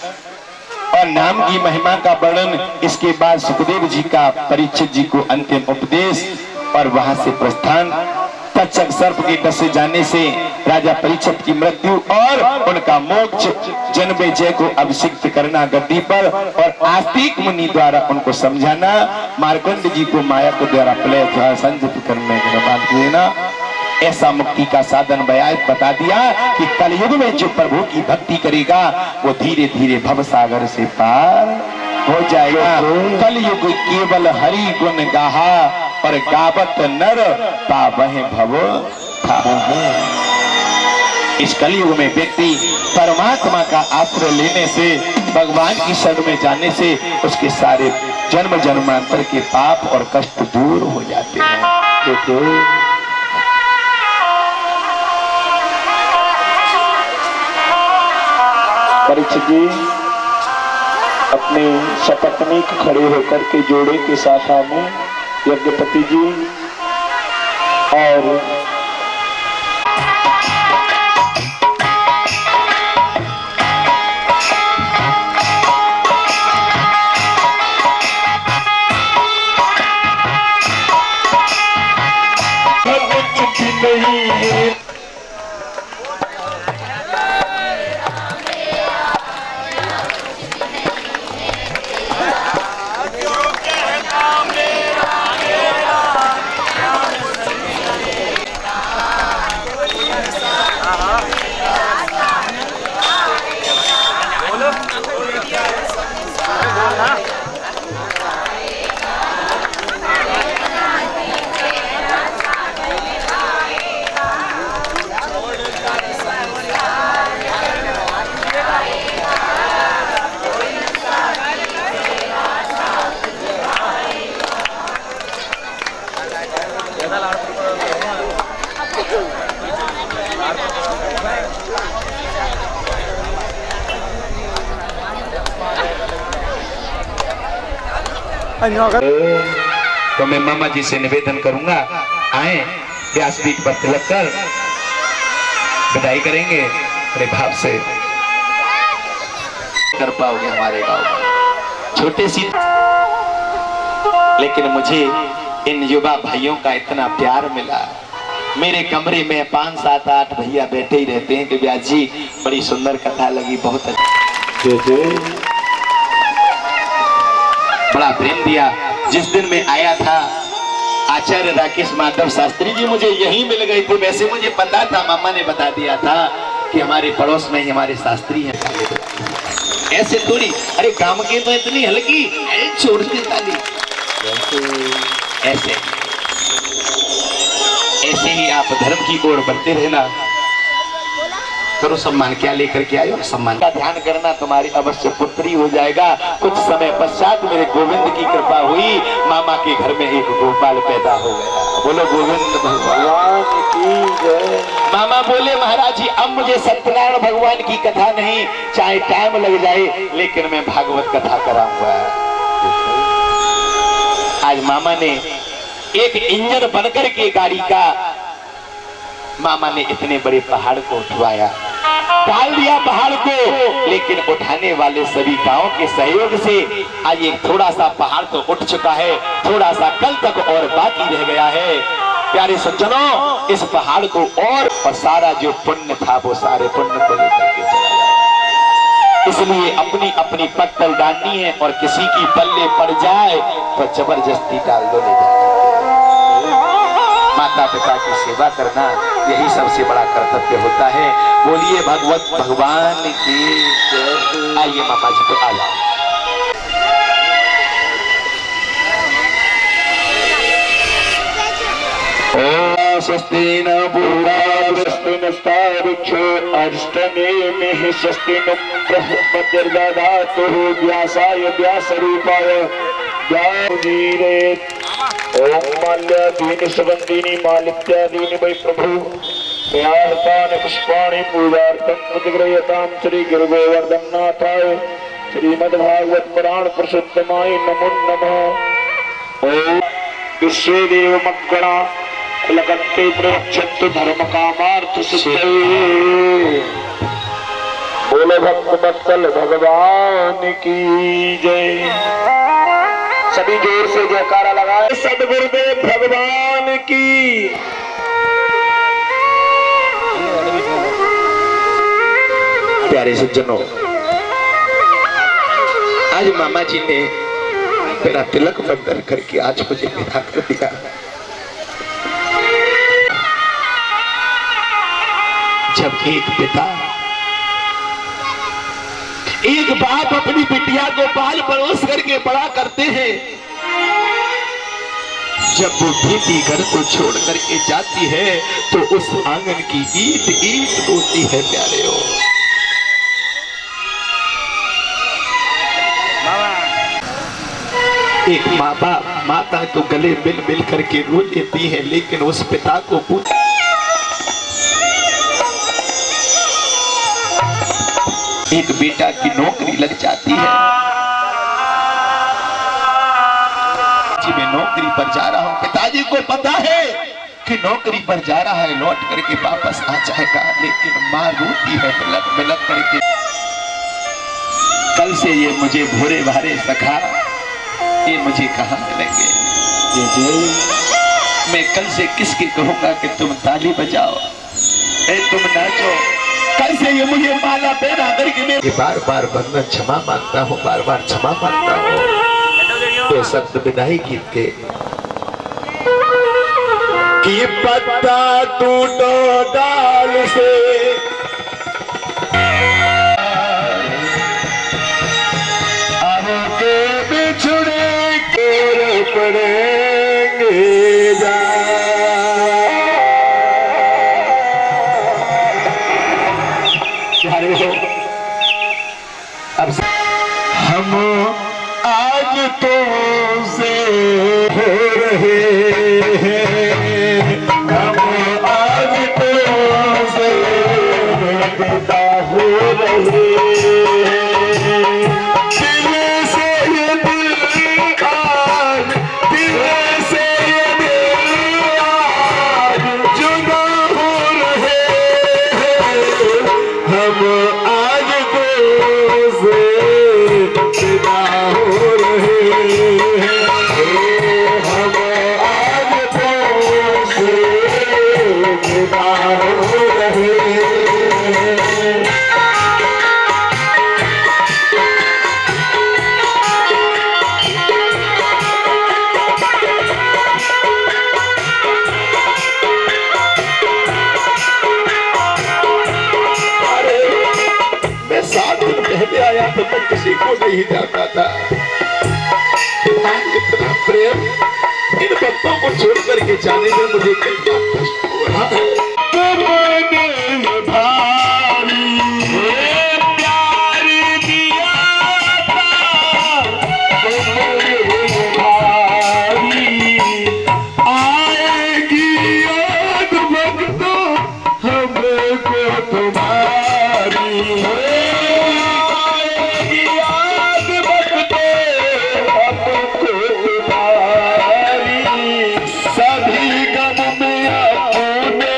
और नाम की महिमा का वर्णन। इसके बाद सुखदेव जी का परीक्षित जी को अंतिम उपदेश और वहां से प्रस्थान। तक्षक सर्प के डसे जाने से राजा परीक्षित की मृत्यु और उनका मोक्ष, जन्मेजय को अभिषिक्त करना गद्दी पर और आस्तिक मुनि द्वारा उनको समझाना, मार्कंड जी को माया को द्वारा प्रलय संजित करने के बाद देना। ऐसा मुक्ति का साधन बता दिया कि कलयुग में जो प्रभु की भक्ति करेगा वो धीरे धीरे भव सागर से पार हो जाएगा। कलयुग केवल हरि गुण गाहा पर गावत नर पावह भव थाह। इस कलयुग में व्यक्ति परमात्मा का आश्रय लेने से, भगवान की शरण में जाने से उसके सारे जन्म जन्मांतर के पाप और कष्ट दूर हो जाते हैं। परीक्षित जी अपने सपत्नी खड़े होकर के जोड़े के साथ में यज्ञपति जी और कुछ भी नहीं है। तो मैं मामा जी से निवेदन करूंगा, आए व्यासपीठ पर तिलक कर विदाई करेंगे। बड़े भाव से कर पाओगे हमारे गांव में छोटे सी, लेकिन मुझे इन युवा भाइयों का इतना प्यार मिला। मेरे कमरे में 5, 7, 8 भैया बैठे ही रहते हैं कि व्यास जी बड़ी सुंदर कथा लगी, बहुत अच्छी, बड़ा प्रेम दिया। जिस दिन मैं आया था आचार्य राकेश माधव शास्त्री जी मुझे यहीं मिल गए थे। वैसे मुझे पता था, मामा ने बता दिया था कि हमारे पड़ोस में ही हमारे शास्त्री हैं। ऐसे थोड़ी, अरे काम के तो इतनी हल्की, छोड़ के ताली, ऐसे ऐसे ही आप धर्म की ओर बढ़ते रहना। करो सम्मान, क्या लेकर के आयो, सम्मान का ध्यान करना, तुम्हारी अवश्य पुत्री हो जाएगा। कुछ समय पश्चात मेरे गोविंद की कृपा हुई, मामा के घर में एक गोपाल पैदा हो गया। बोलो गोविंद भगवान की जय। मामा बोले महाराज जी अब मुझे सत्यनारायण भगवान की कथा नहीं, चाहे टाइम लग जाए लेकिन मैं भागवत कथा कराऊंगा। आज मामा ने एक इंजन बनकर के गाड़ी का, मामा ने इतने बड़े पहाड़ को उठवाया, डाल दिया पहाड़ को, लेकिन उठाने वाले सभी गांव के सहयोग से आज एक थोड़ा सा पहाड़ तो उठ चुका है, थोड़ा सा कल तक और बाकी रह गया है। प्यारे सज्जनों, इस पहाड़ को और सारा जो पुण्य था वो सारे पुण्य को लेकर के चला जाए। इसलिए अपनी अपनी पत्तल डालनी है और किसी की पल्ले पड़ जाए तो जबरदस्ती डाल दो, ले जाए। माता पिता की सेवा करना यही सबसे बड़ा कर्तव्य होता है। बोलिए भगवत भगवान की जय। आइए मामा जी तो आ जाओ। स्वस्ति न पूरा स्वस्ति नस्तावृक्षो अष्टनेमिः स्वस्ति नो बृहस्पतिर्दधातुः व्यासाय व्यासरूपाय व्यासुदीरेत्। ओम माल्यादीनि सुगंधीनि मालित्यादीनि वै प्रभु प्यारतानि पुष्पाणि पूजार्थं प्रतिगृह्यतां श्री गुरुगोवर्धननाथाय श्रीमद्भागवत पुराण पुरुषोत्तमाय नमो नमः। ओम विश्वेदेव मग्गणा कुलकत्ते प्रयच्छन्तु धर्म कामार्थ सिद्धये। बोले भक्त वत्सल भगवान की जय। सभी जोर से जयकारा लगाए सदगुरुदेव भगवान की। प्यारे सज्जनों, आज मामा जी ने मेरा तिलक बंधन करके आज मुझे विदा कर दिया। जब एक पिता, एक बाप अपनी बिटिया को पाल परोस करके बड़ा करते हैं, जब वो बेटी घर को छोड़ करके जाती है तो उस आंगन की ईंट ईंट होती है। प्यारे हो, एक माँ बाप माता तो गले मिल मिल करके रो लेती है, लेकिन उस पिता को पूछ एक बेटा की नौकरी लग जाती है। जी मैं नौकरी पर जा रहा हूं, पिताजी को पता है कि नौकरी पर जा रहा है, लौट करके वापस आ जाएगा, लेकिन माँ रोती है बिलक बिलक करके। कल से ये मुझे भोरे भारे सखा, ये मुझे कहाँ मिलेंगे? मैं कल से किसकी कहूंगा कि तुम ताली बजाओ, तुम नाचो? कल से ये मुझे माला पहना करके मैं बार बार बंधन क्षमा मांगता हूँ, बार बार क्षमा मांगता हूँ। तो शब्द विदाई गीत के कि पत्ता टूटो डाल से, आगे बिछड़े के पड़ेंगे जा। अब हम आज तो से हो रहे हैं, हम आज तो से विदा हो रहे हैं। दिल से ये दिल आज, दिल से ये दिल आज जुदा हो रहे हैं। हम आज तो से विदा हो रहे हैं, हम आज तो से विदा हो रहे हैं। पहले आया तो मैं किसी को नहीं जानता था। इतना प्रेम इन बच्चों को छोड़ करके जाने में मुझे कितना कष्ट हो रहा है। प्यार दिया था आएगी याद वक्तों हमको तुम्हारी, सभी गम में अपने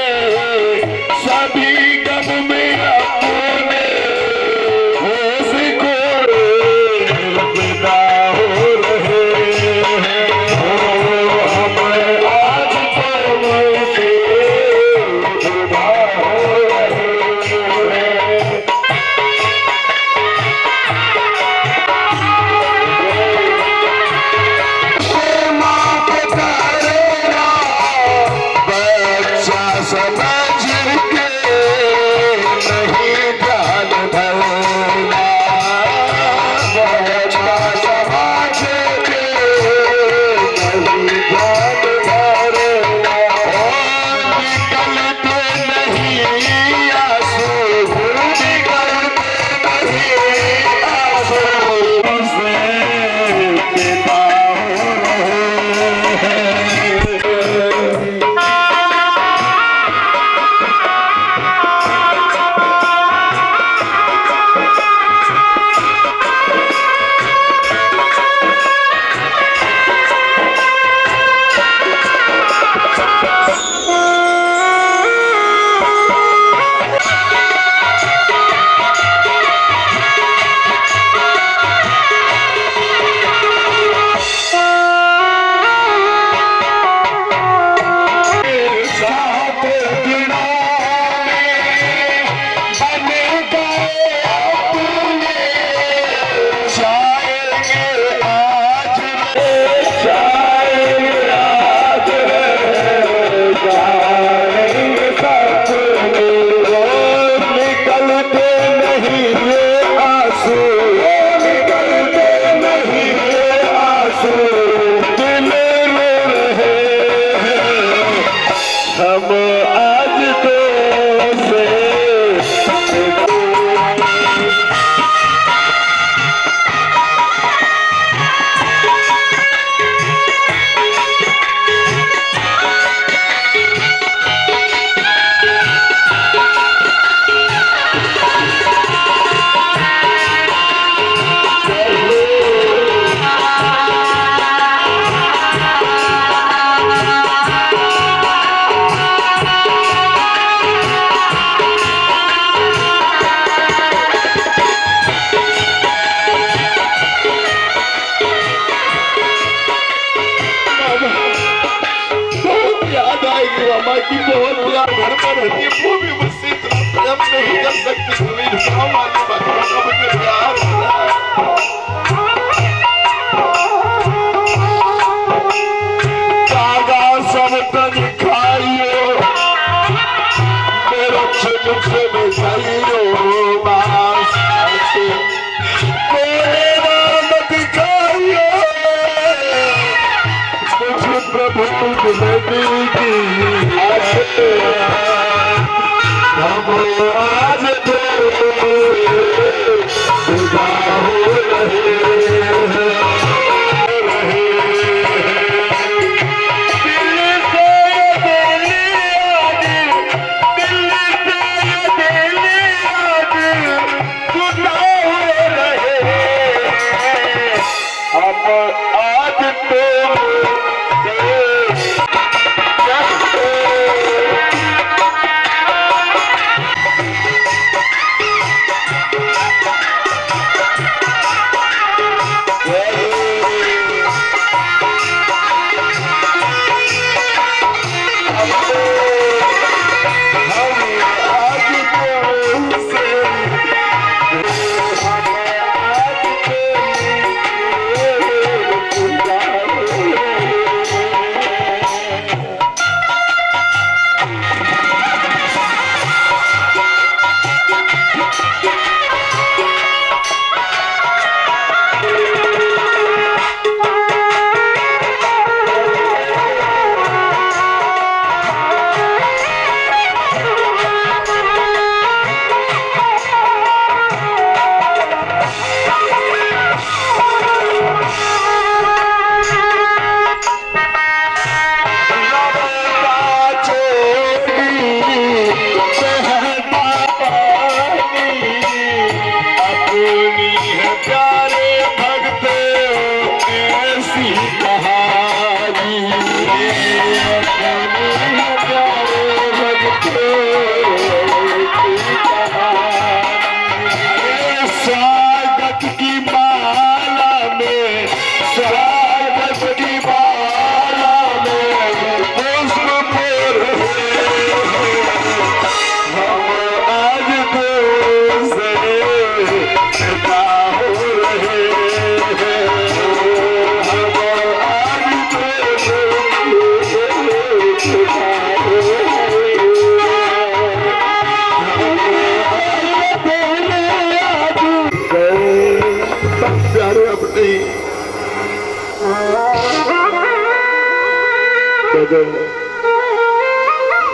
हम आज तो से की बहुत प्यार घर पर रहती है, वो भी मुझसे इतना प्रेम नहीं कर सकती। गाँव वाले बच्चों का मुझे प्यार कागा सब तन खाइयो मेरा मुझसे बचाइयो बास मेरे नाम दिखाइयो मुझे प्रभु तुझे दी हम आज तो विदा हो रहे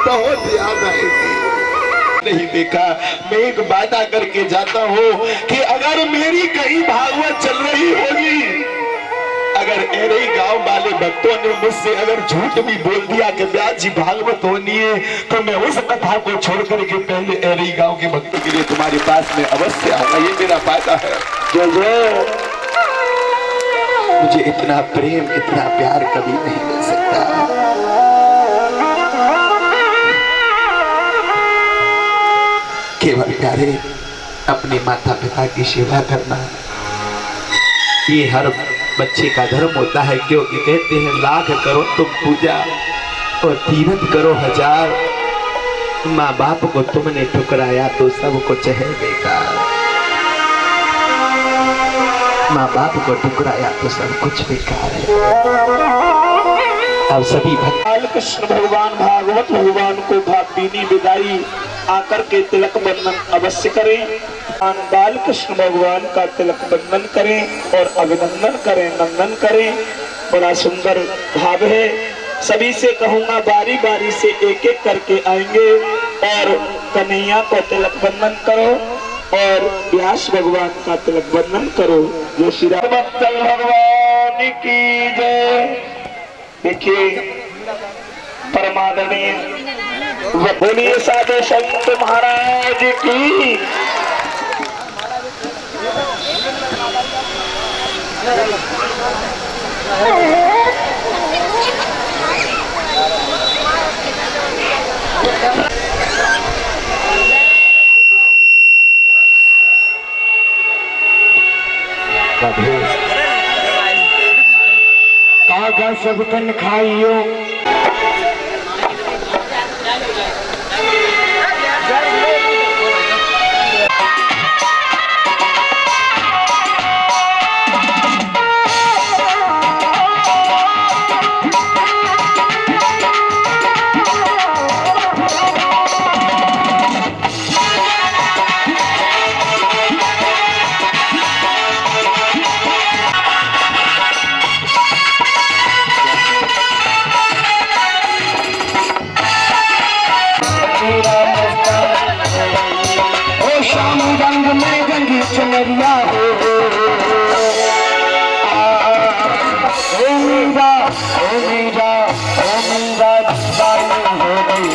बहुत याद आएगी। नहीं देखा, मैं एक वादा करके जाता हूँ कि अगर मेरी कहीं भागवत चल रही होगी, अगर एरे गांव वाले भक्तों ने मुझसे अगर झूठ भी बोल दिया कि व्यास जी भागवत होनी है, तो मैं उस कथा को छोड़कर के पहले एरे गांव के भक्तों के लिए तुम्हारे पास में अवश्य आऊंगा। ये मेरा वादा है। जो मुझे इतना प्रेम इतना प्यार कभी नहीं मिल सकता। केवल प्यारे अपने माता पिता की सेवा करना ये हर बच्चे का धर्म होता है, क्योंकि कहते हैं लाख करो तुम पूजा और तीरथ करो हजार। माँ बाप को तुमने ठुकराया तो सब कुछ है बेकार। माँ बाप को ठुकराया तो सब कुछ बेकार है। अब सभी भगवान कृष्ण भगवान भागवत भगवान को भावभीनी विदाई आकर के तिलक बंधन अवश्य करें। बाल कृष्ण भगवान का तिलक बंधन करें और अभिनंदन करें, नंदन करें। बड़ा सुंदर भाव है। सभी से कहूंगा बारी बारी से एक एक करके आएंगे और कन्हैया को तिलक बंधन करो और व्यास भगवान का तिलक बंधन करो। जो श्री राम भगवान की जय। देखिए परमादरणीय बोलिए साधु संत महाराज की। कागा सब तन खाइयो चुनरिया हो मीरा ओ मीरा ओ मीरा दीवानी हो गई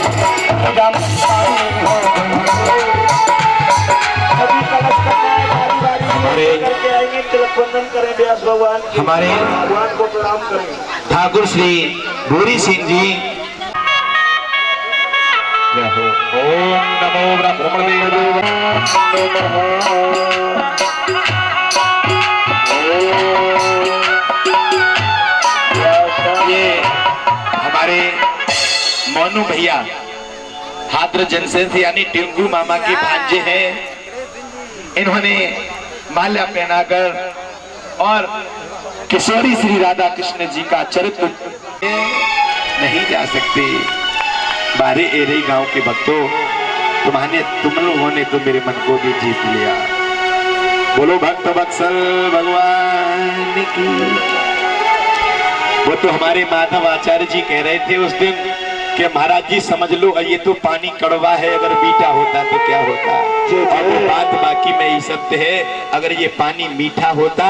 तिलक बंधन करें व्यास भगवान की। हमारे भगवान को प्रणाम करें। ठाकुर श्री भूरी सिंह जी जय हो। ओम नमो ब्रह्मदेव ये हमारे मोनू भैया हाथर जनसेन से यानी टिंकू मामा के भांजे हैं। इन्होंने माल्या पहनाकर और किशोरी श्री राधा कृष्ण जी का चरित्र नहीं जा सकते। बारे एरे गांव के भक्तों, तुम लोगों ने तो मेरे मन को भी जीत लिया। बोलो भक्त वत्सल भगवान की। वो तो हमारे माधव आचार्य जी कह रहे थे उस दिन कि महाराज जी समझ लो ये तो पानी कड़वा है, अगर मीठा होता तो क्या होता। और वो बात बाकी में ही सत्य है, अगर ये पानी मीठा होता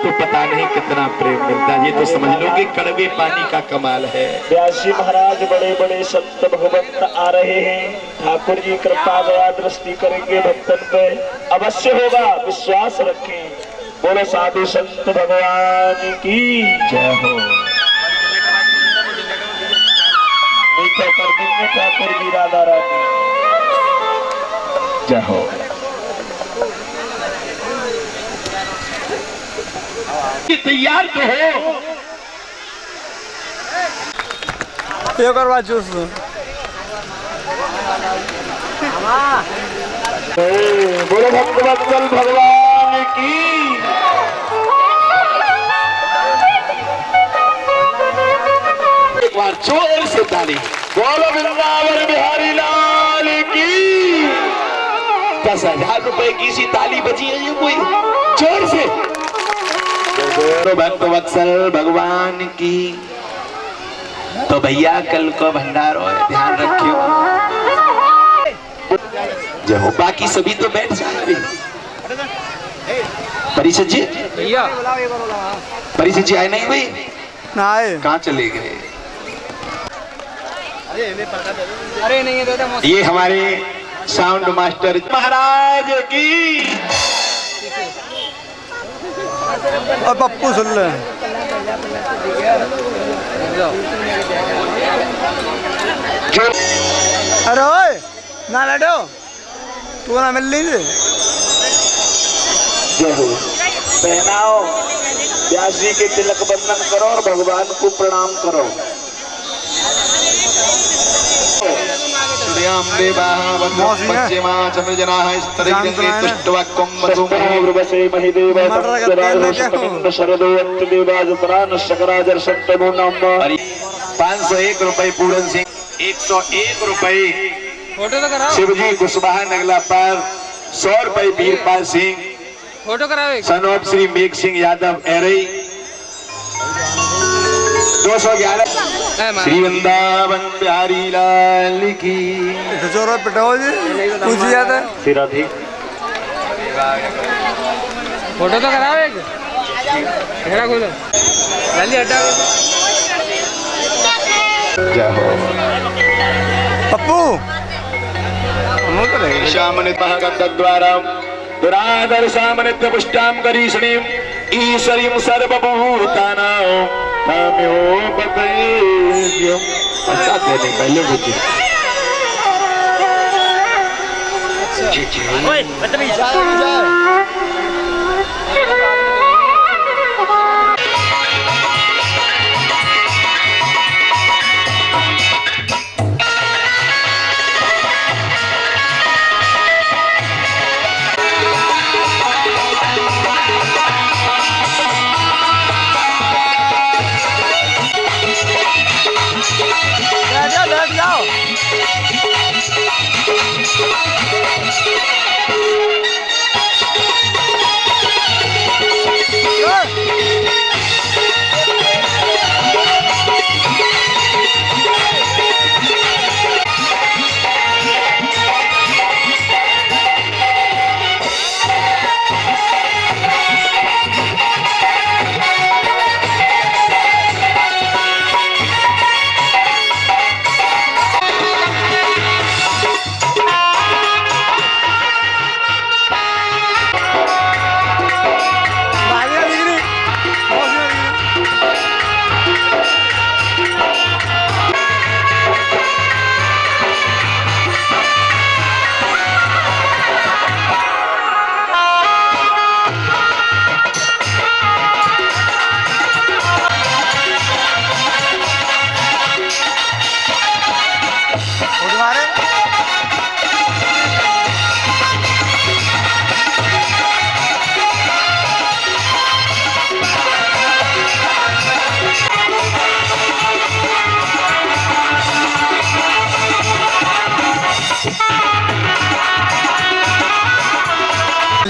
तो पता नहीं कितना प्रेम मिलता। ये तो समझ लो कि कड़वे पानी का कमाल है। व्यास जी महाराज बड़े बड़े संत भगवंत आ रहे हैं। ठाकुर जी कृपा दया दृष्टि करेंगे भक्तन पे, अवश्य होगा, विश्वास रखें। बोलो साधु संत भगवान की जय हो। मीठा कर देंगे ठाकुर जी राधा रानी। जय हो। तैयार तो हो। ये करवा जूस बोलो भक्त वत्सल भगवान की। एक बार जोर से ताली। बोलो वृंदावन बिहारी लाल की। 10,000 रुपए की सी ताली बजी है ये कोई जोर से। तो भक्त वत्सल भगवान की। तो भैया कल को भंडारो है, ध्यान रखियो। जय हो। बाकी सभी तो बैठ जाए। परिषद जी, परिषद जी आए नहीं भाई? ना आए। कहाँ चले गए? अरे नहीं है ये हमारे साउंड मास्टर महाराज की। और पप्पू सुन ले। अरे ओए ना लड़ो, तू ना मिल ली थी। जय हो। पहनाओ, व्यास जी के तिलक बंधन करो और भगवान को प्रणाम करो। ₹501 पूरन सिंह, 101 रुपए फोटो तो कराओ। शिवजी कुशवाहा नगला पर, 100 रुपए वीरपाल सिंह, फोटो कराओ। सन ऑफ श्री मेघ सिंह यादव एरई, 211 श्री वृंदावन बिहारी लाल की। जोरो पिटाओ जी पूछ जाता है सिरा थी फोटो तो कराओ एक घेरा खोलो जल्दी हटाओ जय हो। पप्पू शामनित महागंध द्वारा दुरादर सामनित पुष्टाम करीषणीम ईश्वरीम सर्वभूतानां ताम्यो बतयेयम्। अच्छा देने पहले बुझे ओए बदतमीज बैठ जाओ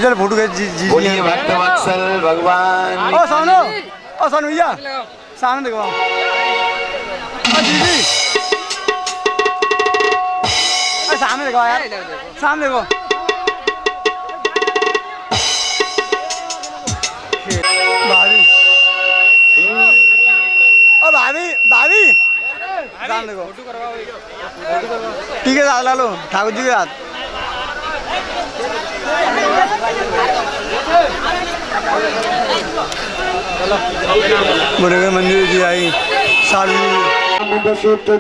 चल फोटो खींच जी बोलिए भक्त वत्सल भगवान। ओ सोनू भैया सामने देखो दीदी सामने देखो यार सामने देखो भाभी ओ भाभी भाभी सामने देखो ठीक है साथ ला लो ठाकुर जी के साथ मुर्गे मंदिर जी आई सारी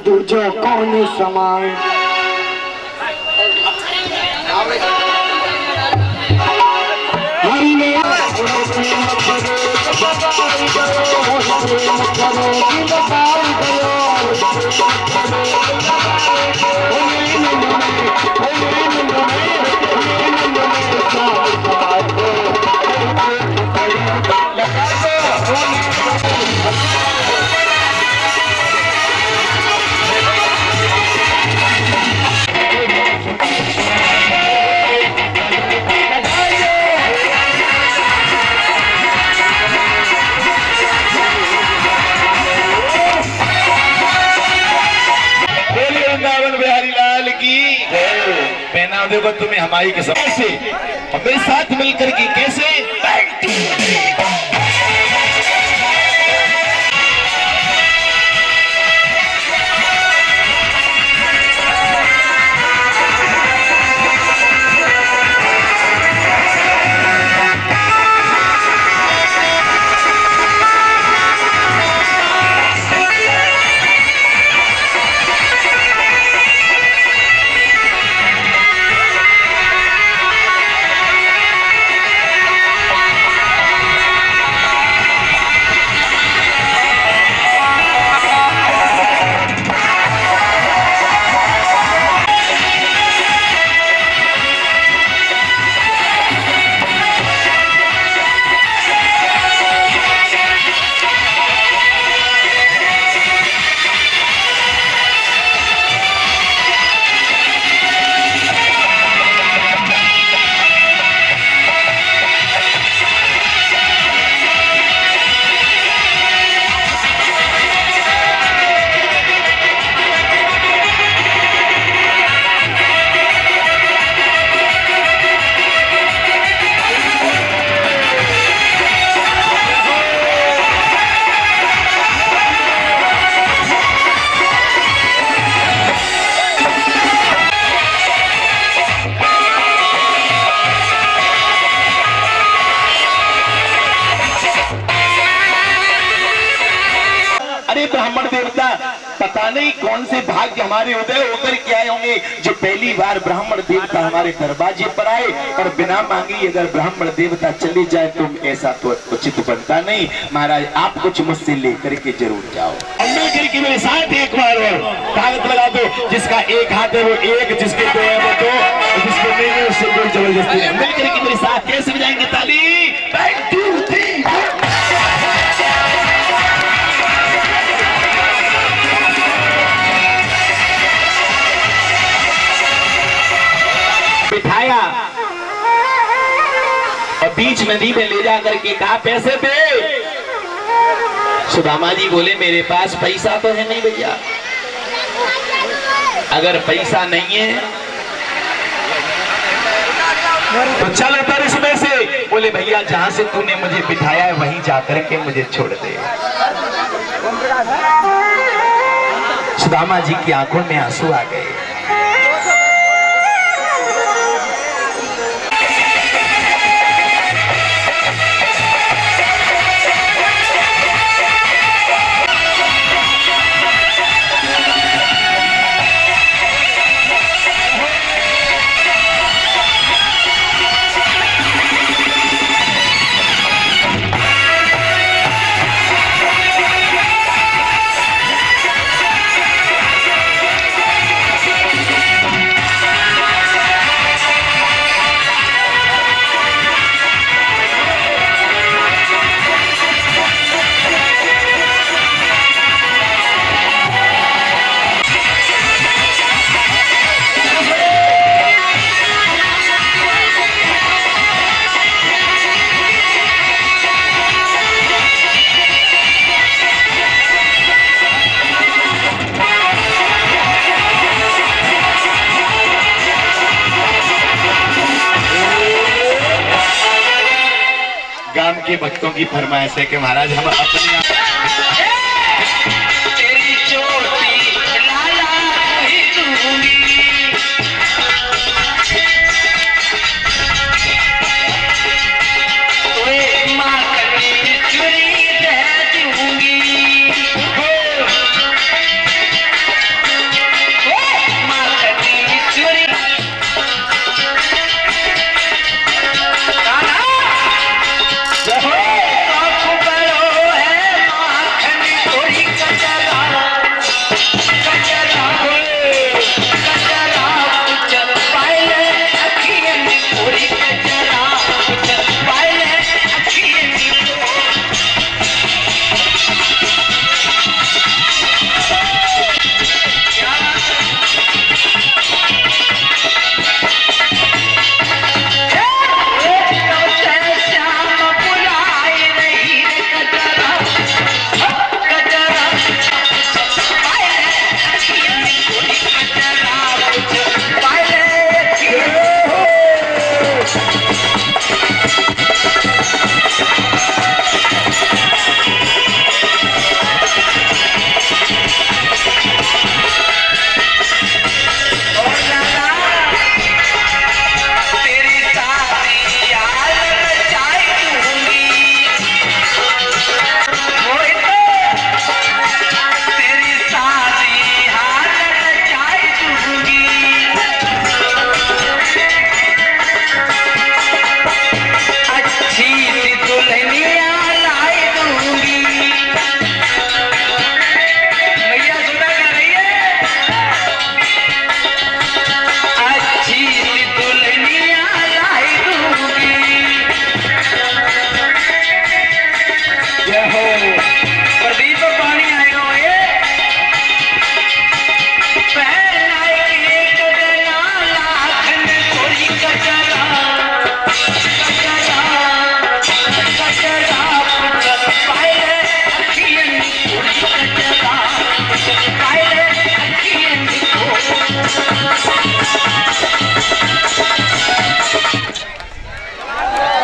दूजा कौन समाए पहना देगा तुम्हें हमारी के समय से और मेरे साथ मिलकर के कैसे पता नहीं कौन से भाग्य हमारे उदय होकर के आए होंगे जो पहली बार ब्राह्मण देवता हमारे दरवाजे पर आए और बिना मांगे अगर ब्राह्मण देवता चले जाए तो ऐसा तो उचित बनता नहीं। महाराज आप कुछ मुझसे लेकर के जरूर जाओ। मिलकर के मेरे साथ एक बार और ताकत लगा दो। जिसका एक हाथ है वो एक, जिसके दो है वो दो, जिसके नहीं है उससे कोई जबरदस्ती नहीं। मिलकर के मेरे साथ कैसे बजाएंगे ताली? 1 2 3 बिठाया और बीच नदी में ले जा करके कहा पैसे दे। सुदामा जी बोले मेरे पास पैसा तो है नहीं भैया। अगर पैसा नहीं है तो चल उतर इसमें से। बोले भैया जहां से तूने मुझे बिठाया है वहीं जाकर के मुझे छोड़ दे। सुदामा जी की आंखों में आंसू आ गए। गांव के भक्तों की फरमाइश है कि महाराज हम अपने तेरी चोटी लाला ही दूंगी। तोए माँ करी चुरी दे दूंगी। माँ करी चुरी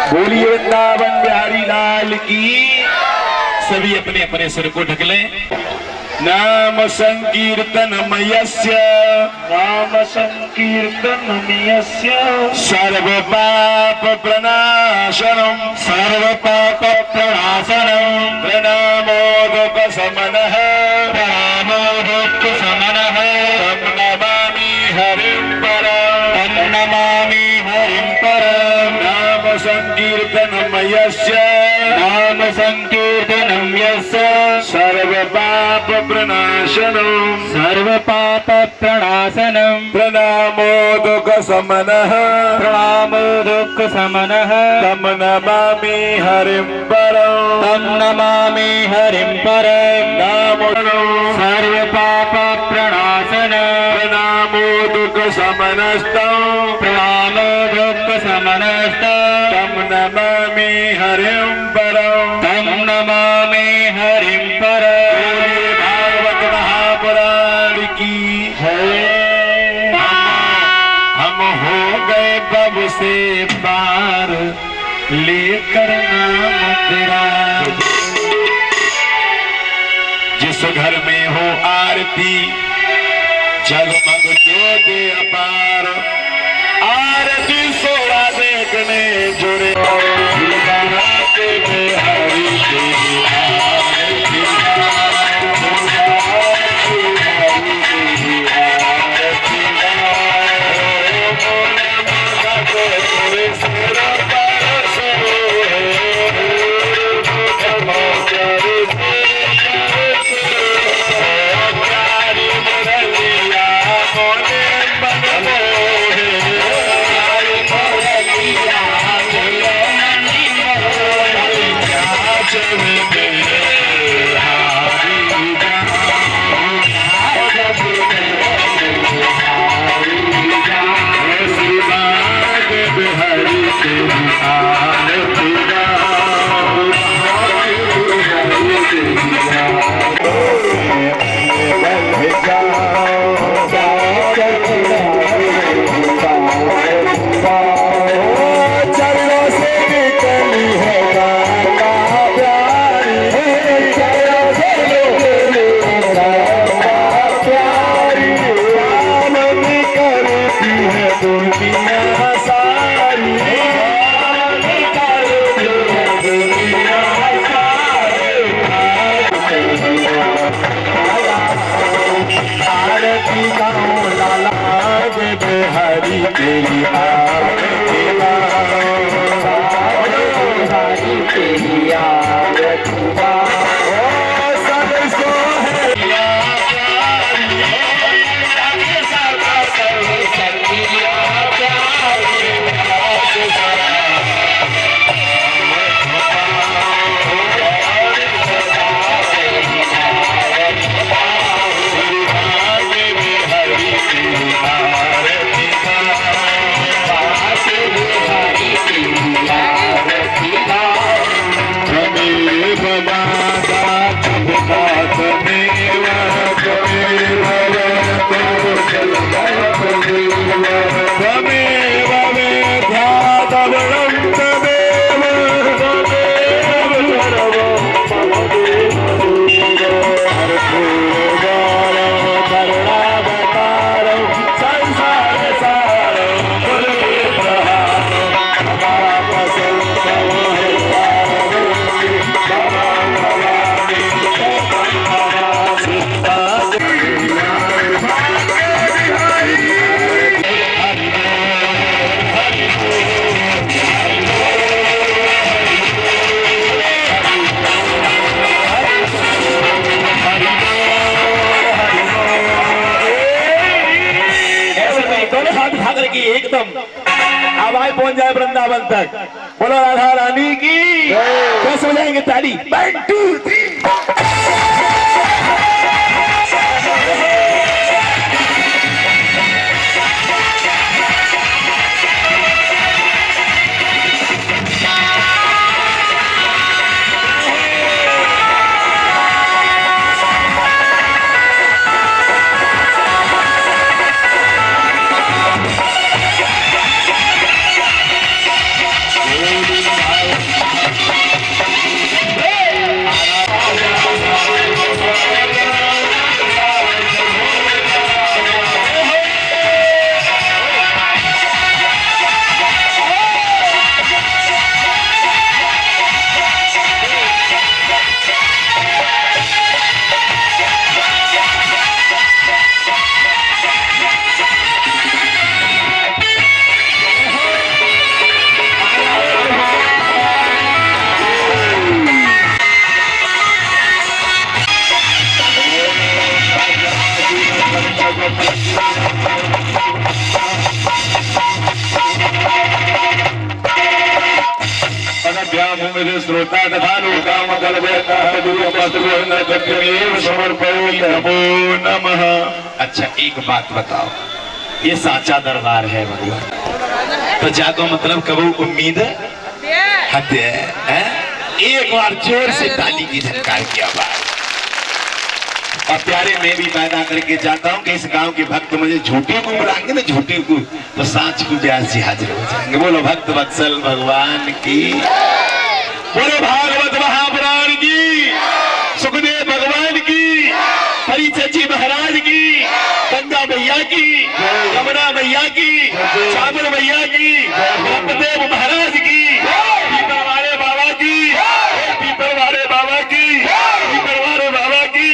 बोलिए वृंदावन बिहारी लाल की। सभी अपने अपने सिर को ढक लें। नाम संकीर्तनमयस्य सर्व पाप प्रणाशनम प्रणामोदक समनः हरिं परं तं नमामि हरिं परं नाम संकीर्तनं यस्य नाम संकीर्तनं यस्य सर्वपाप प्रणाशनं प्रणामो दुःख समनः तं नमामि हरिं परं नाम सर्वपाप प्रणामो दुःख समनस्तं तं नमामि हरिं परं भागवत महापुराण की है। हम हो गए बब से पार लेकर नाम तेरा। जिस घर में हो आरती जगमग ज्योति अपार आरती सोरा देखने जुड़े हरि के हरि तेरी आरती एकदम आवाज पहुंच जाए वृंदावन तक। बोलो राधा रानी की। कैसे हो जाएंगे ताली? 1 2 3। श्रोता तथा लोकाम समर्पयामि। नमो नमः। अच्छा एक बात बताओ, ये साचा दरबार है भगवान, तो जाको मतलब कबू उम्मीद है? एक बार जोर से ताली की झनकार की आवाज। और प्यारे मैं भी पैदा करके जाता हूँ कि इस गांव के भक्त मुझे झूठे को बुलाएंगे ना, झूठे को, तो सांच को व्यास जी हाजिर हो जाएंगे। बोलो भक्त वत्सल भगवान की, बोलो भागवत महापुराण की, सुखदेव भगवान की, परिचय जी महाराज की, गंगा मैया की, यमुना मैया की, सागर मैया की, ब्रह्मदेव महाराज की, पीपर वाले बाबा की, पीपर वाले बाबा की, पीपर वाले बाबा की,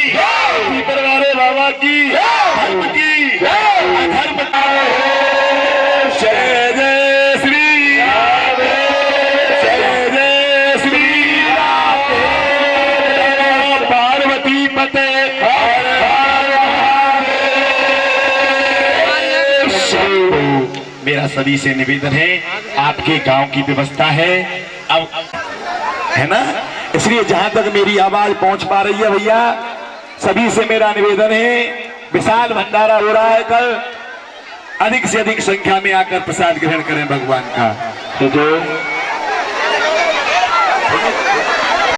पीपर वाले बाबा की, धर्म की, अधर्म की। जय जय श्री राम, जय जय श्री राम, पार्वती पते। मेरा सभी से निवेदन है, आपके गांव की व्यवस्था है अब, है ना, इसलिए जहां तक मेरी आवाज पहुंच पा रही है भैया, सभी से मेरा निवेदन है, विशाल भंडारा हो रहा है कल, अधिक से अधिक संख्या में आकर प्रसाद ग्रहण करें भगवान का। तो